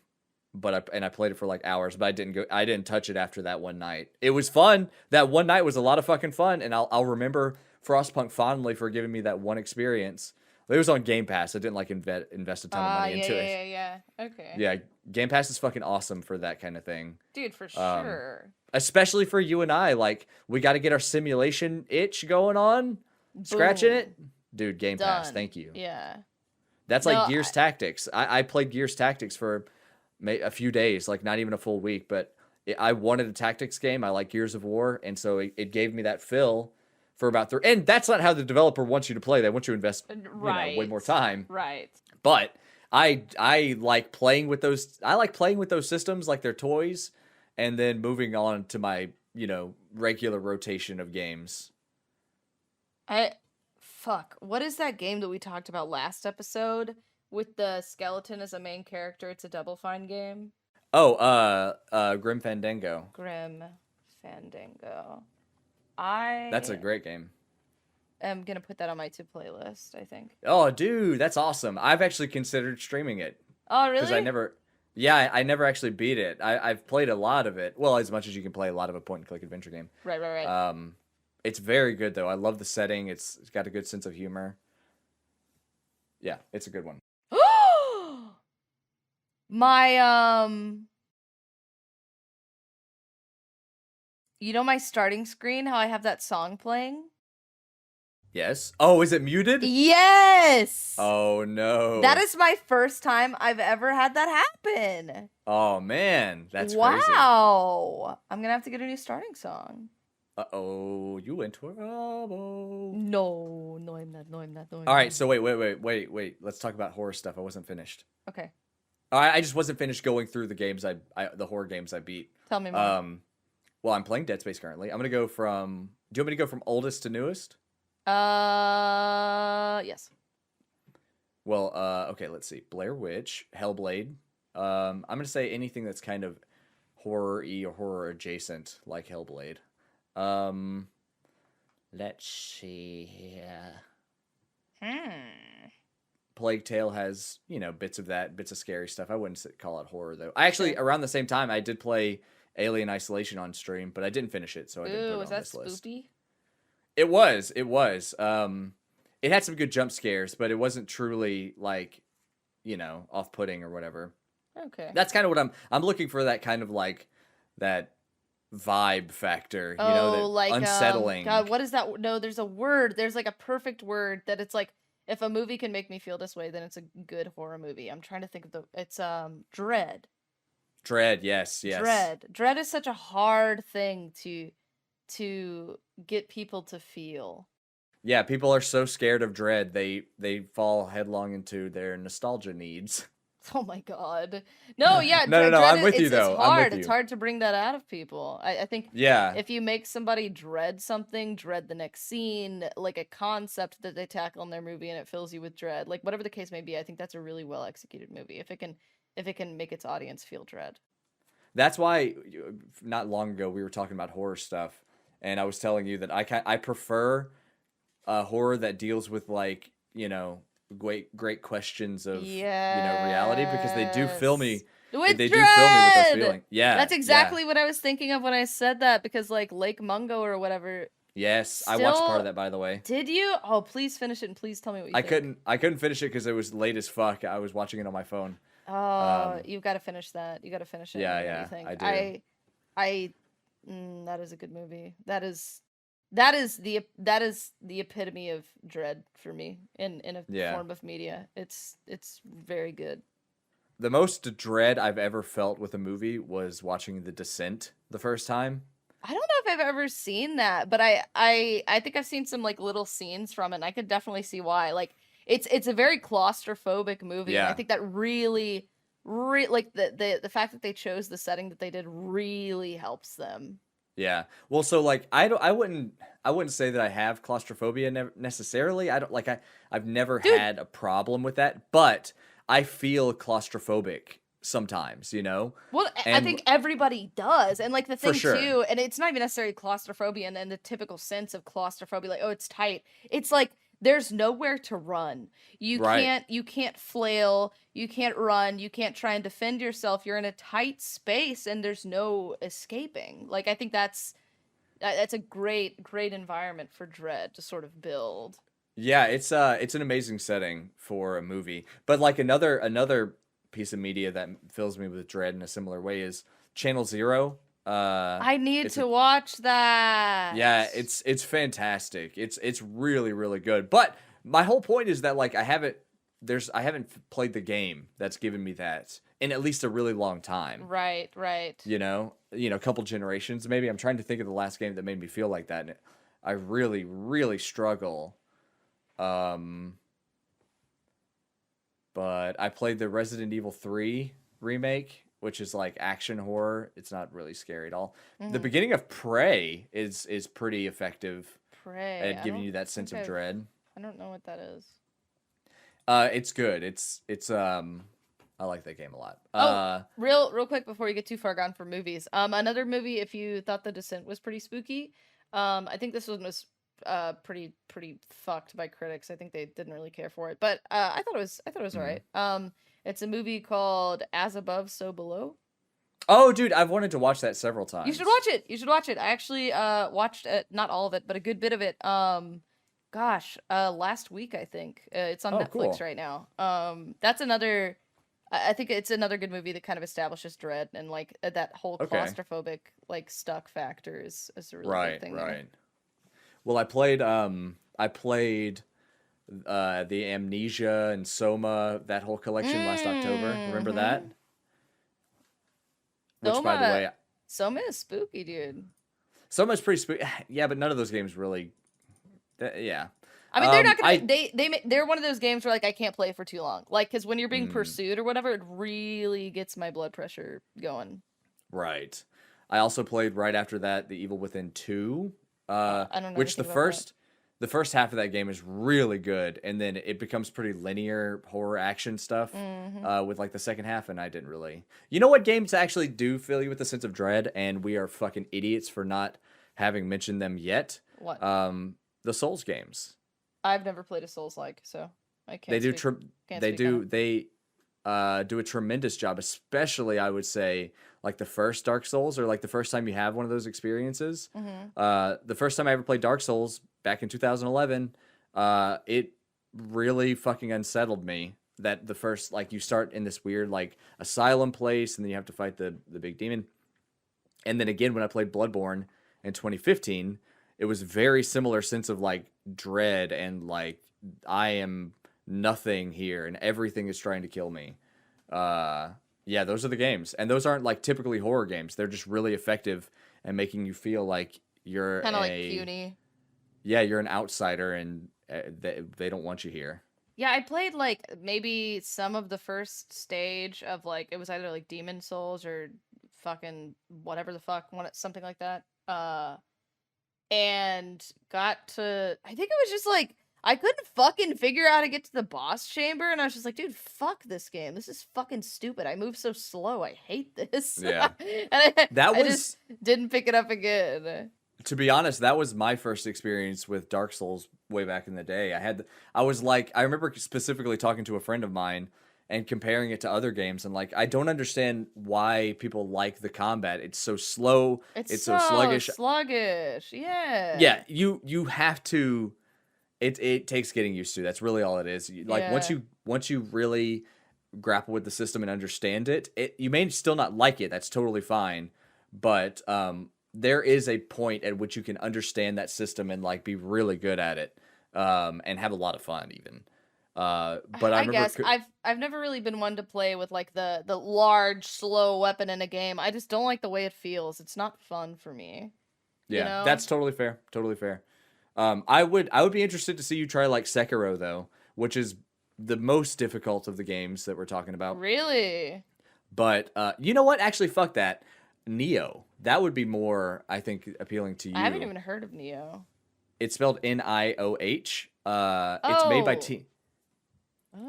I played it for like hours, but I didn't touch it after that one night. It was fun. That one night was a lot of fucking fun, and I'll remember Frostpunk fondly for giving me that one experience. It was on Game Pass. I didn't like invest a ton of money Yeah, into yeah, it. yeah, yeah. Okay. Yeah, Game Pass is fucking awesome for that kind of thing. Dude, for Um, sure. especially for you and I, like we got to get our simulation itch going on, scratching it, Boom. dude. Game Pass, Done. thank you. Yeah. That's No, like Gears Tactics. I played Gears Tactics for a few days, like not even a full week, but I wanted a tactics game. I like Gears of War, and so it gave me that fill for about three. And that's not how the developer wants you to play. They want you to invest, way right. more time. Right. But I like playing with those. I like playing with those systems like they're toys, and then moving on to my regular rotation of games. I fuck. What is that game that we talked about last episode with the skeleton as a main character? It's a Double Fine game. Oh, Grim Fandango. Grim Fandango. That's a I great game. am gonna put that on my to playlist, I think. Oh, dude, that's awesome. I've actually considered streaming it Oh, because really? I never actually beat it. I've played a lot of it. Well, as much as you can play a lot of a point and click adventure game. Right, right, It's very good though. I love the setting. It's got a good sense of humor. Yeah, it's a good one. right. My my starting screen, how I have that song playing? Yes. Oh, is it muted? Yes! Oh no. That is my first time I've ever had that happen. Oh man, that's wow. crazy. I'm gonna have to get a new starting song. Uh-oh, you went to trouble. No, no, I'm not. No, I'm not. No, I'm All right, not. so wait. Let's talk about horror stuff. I wasn't finished. Okay. I just wasn't finished going through the games the horror games I beat. Tell me more. Well, I'm playing Dead Space currently. I'm gonna go from. Do you want me to go from oldest to newest? Yes. Well, okay. Let's see. Blair Witch, Hellblade. I'm gonna say anything that's kind of horror-y or horror adjacent, like Hellblade. Let's see here. Plague Tale has, bits of that, bits of scary stuff. I wouldn't call it horror though. I actually around the same time I did play Alien Isolation on stream, but I didn't finish it, so I didn't put it was on that this list. spoopy? It was. It was. It had some good jump scares, but it wasn't truly like, off-putting or whatever. Okay. That's kind of what I'm looking for, that kind of like that vibe factor, Oh, that like unsettling. God, what is that? No, there's a word. There's like a perfect word that it's like if a movie can make me feel this way, then it's a good horror movie. I'm trying to think of it's Dread. Dread, yes. Dread is such a hard thing to get people to feel. Yeah, people are so scared of Dread, they fall headlong into their nostalgia needs. Oh my God. No, yeah. No, Dread I'm with you though. It's hard. I'm with you. It's hard to bring that out of people. I think Yeah. if you make somebody dread something, dread the next scene, like a concept that they tackle in their movie and it fills you with dread, like whatever the case may be, I think that's a really well executed movie. If it can make its audience feel dread. That's why not long ago we were talking about horror stuff, and I was telling you that I prefer horror that deals with like, great questions of reality, because they do fill me with they dread! do fill me with those feelings. Yeah. That's exactly what I was thinking of when I said that, because like Lake Mungo or whatever. Yes, I watched part of that, by the way. Did you? Oh, please finish it and please tell me what you think. I couldn't finish it because it was late as fuck. I was watching it on my phone. Oh, you've got to finish that. You got to finish it. Yeah, I do. That is a good movie. That is the epitome of dread for me in a form of media. It's very good. The most dread I've ever felt with a movie was watching The Descent the first time. I don't know if I've ever seen that, but I think I've seen some like little scenes from it, and I could definitely see why. Like it's a very claustrophobic movie, and I think that really like the fact that they chose the setting that they did really helps them. Yeah. Well, so like I wouldn't say that I have claustrophobia necessarily. I don't like I've never Dude, had a problem with that, but I feel claustrophobic sometimes, you know? well, I And think everybody does. And like the for thing sure. too, and it's not even necessarily claustrophobia in the typical sense of claustrophobia, like, oh, it's tight. It's like there's nowhere to run. Right. You can't flail, you can't run, you can't try and defend yourself. You're in a tight space and there's no escaping. Like I think that's a great environment for dread to sort of build. Yeah, it's an amazing setting for a movie. But like another piece of media that fills me with dread in a similar way is Channel Zero. I need It's a to watch that. Yeah, it's fantastic. It's really really good. But my whole point is that like I haven't played the game that's given me that in at least a really long time. Right, right. A couple generations maybe. I'm trying to think of the last game that made me feel like that. And I really really struggle. Um, but I played the Resident Evil 3 remake, which is like action horror. It's not really scary at all. The Hmm. beginning of Prey is pretty effective Pray. at giving you that sense of dread. I don't know what that is. It's good. It's I like that game a lot. Oh, real quick before you get too far gone for movies. Another movie, if you thought The Descent was pretty spooky, I think this one was pretty fucked by critics. I think they didn't really care for it, but I thought it was all Mhm. right. It's a movie called As Above, So Below. Oh, dude, I've wanted to watch that several You should times. watch it. You should watch it. I actually watched not all of it, but a good bit of it. Gosh, last week I think. It's on Oh, Netflix cool. right now. That's another I think it's another good movie that kind of establishes dread and like that whole Okay. claustrophobic like stuck factor is a really big Right, thing there. right. Well, I played the Amnesia and Soma, that whole collection last October. Remember that? Mm-hmm. Which, by the Soma way, Soma is spooky, dude. Soma's pretty spooky. Yeah, but none of those games really. Yeah. I mean, they're not gonna. I They're one of those games where like I can't play for too long. Like, because when you're being mm, pursued or whatever, it really gets my blood pressure going. right. I also played right after that The Evil Within 2, I don't know which anything about that. the first half of that game is really good, and then it becomes pretty linear horror action stuff Mm-hmm. with like the second half, and I didn't really. You know what games actually do fill you with a sense of dread, and we are fucking idiots for not having mentioned them yet. What? The Souls games. I've never played a Souls like, so I They can't do speak. Can't they speak on it. do a tremendous job, especially I would say like the first Dark Souls or like the first time you have one of those experiences. Mm-hmm. The first time I ever played Dark Souls back in 2011, it really fucking unsettled me that the first like you start in this weird like asylum place and then you have to fight the big demon. And then again when I played Bloodborne in 2015, it was very similar sense of like dread and like I am nothing here and everything is trying to kill me. Yeah, those are the games. And those aren't like typically horror games. They're just really effective and making you feel like you're Kind of like a puny. yeah, you're an outsider and they don't want you here. Yeah, I played like maybe some of the first stage of like it was either like Demon Souls or fucking whatever the fuck, something like that. And got to I think it was just like I couldn't fucking figure out how to get to the boss chamber and I was just like, dude, fuck this game. This is fucking stupid. I move so slow. I hate this. Yeah. And That I just was didn't pick it up again. to be honest, that was my first experience with Dark Souls way back in the day. I was like, I remember specifically talking to a friend of mine and comparing it to other games, and like, I don't understand why people like the combat. It's so slow. It's It's so so sluggish. sluggish. Yeah. Yeah, you have to. It takes getting used to. That's really all it is. Like Yeah. once you really grapple with the system and understand it, you may still not like it. That's totally fine, but there is a point at which you can understand that system and like be really good at it, and have a lot of fun even. But I I remember, guess I've never really been one to play with like the large slow weapon in a game. I just don't like the way it feels. It's not fun for me. You yeah, know? that's totally fair. Totally fair. I would be interested to see you try like Sekiro though, which is the most difficult of the games that we're talking about. Really? But you know what? Actually, fuck that. Neo. That would be more, I think, appealing to you. I haven't even heard of Neo. It's spelled Nioh. It's made by Team.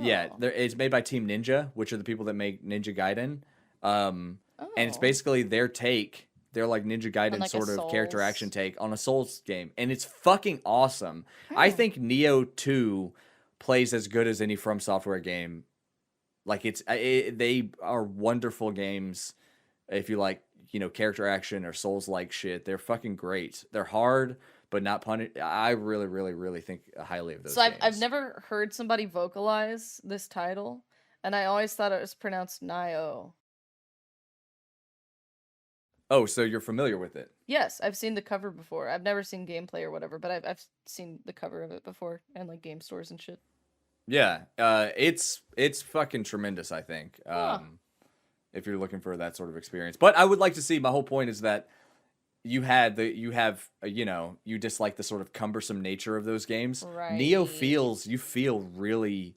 Yeah, it's made by Team Ninja, which are the people that make Ninja Gaiden. And it's basically their take, their like Ninja Gaiden like sort of Souls. character action take on a Souls game, and it's fucking awesome. I think Neo 2 plays as good as any From Software game. Like they are wonderful games. If you like, character action or Souls like shit, they're fucking great. They're hard, but not I really, really, really think highly of those. So games. I've never heard somebody vocalize this title, and I always thought it was pronounced Nio. Oh, so you're familiar with it? Yes, I've seen the cover before. I've never seen gameplay or whatever, but I've seen the cover of it before and like game stores and shit. Yeah, it's fucking tremendous, I think. If you're looking for that sort of experience. But I would like to see, my whole point is that you dislike the sort of cumbersome nature of those games. Right. Neo you feel really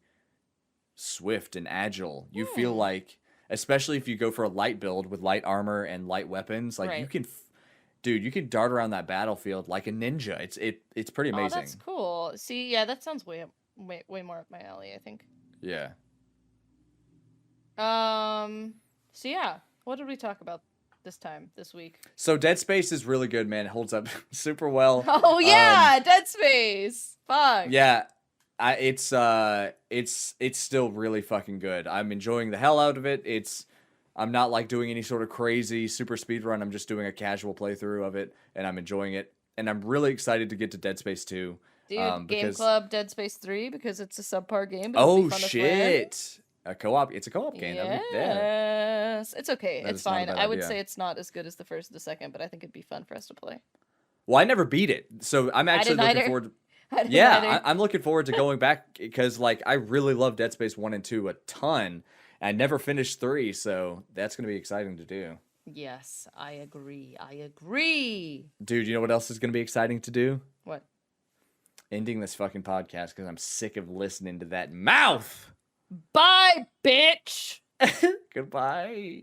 swift and agile. You feel like, especially if you go for a light build with light armor and light weapons, like you can, you can dart around that battlefield like a ninja. It's pretty amazing. Oh, that's cool. See, yeah, that sounds way more up my alley, I think. Yeah. So yeah, what did we talk about this week? So Dead Space is really good, man. It holds up super well. Oh yeah, Dead Space. Fuck. Yeah. It's still really fucking good. I'm enjoying the hell out of it. I'm not like doing any sort of crazy super speed run. I'm just doing a casual playthrough of it, and I'm enjoying it. And I'm really excited to get to Dead Space 2. Dude, Game Club Dead Space 3 because it's a subpar game. But oh shit! It's a co-op game. Yes, it's okay. It's fine. I would say it's not as good as the first and the second, but I think it'd be fun for us to play. Well, I never beat it, so I'm actually looking forward. I'm looking forward to going back because like I really love Dead Space 1 and 2 a ton. I never finished 3, so that's gonna be exciting to do. Yes, I agree. Dude, you know what else is gonna be exciting to do? What? Ending this fucking podcast because I'm sick of listening to that mouth. Bye, bitch. Goodbye.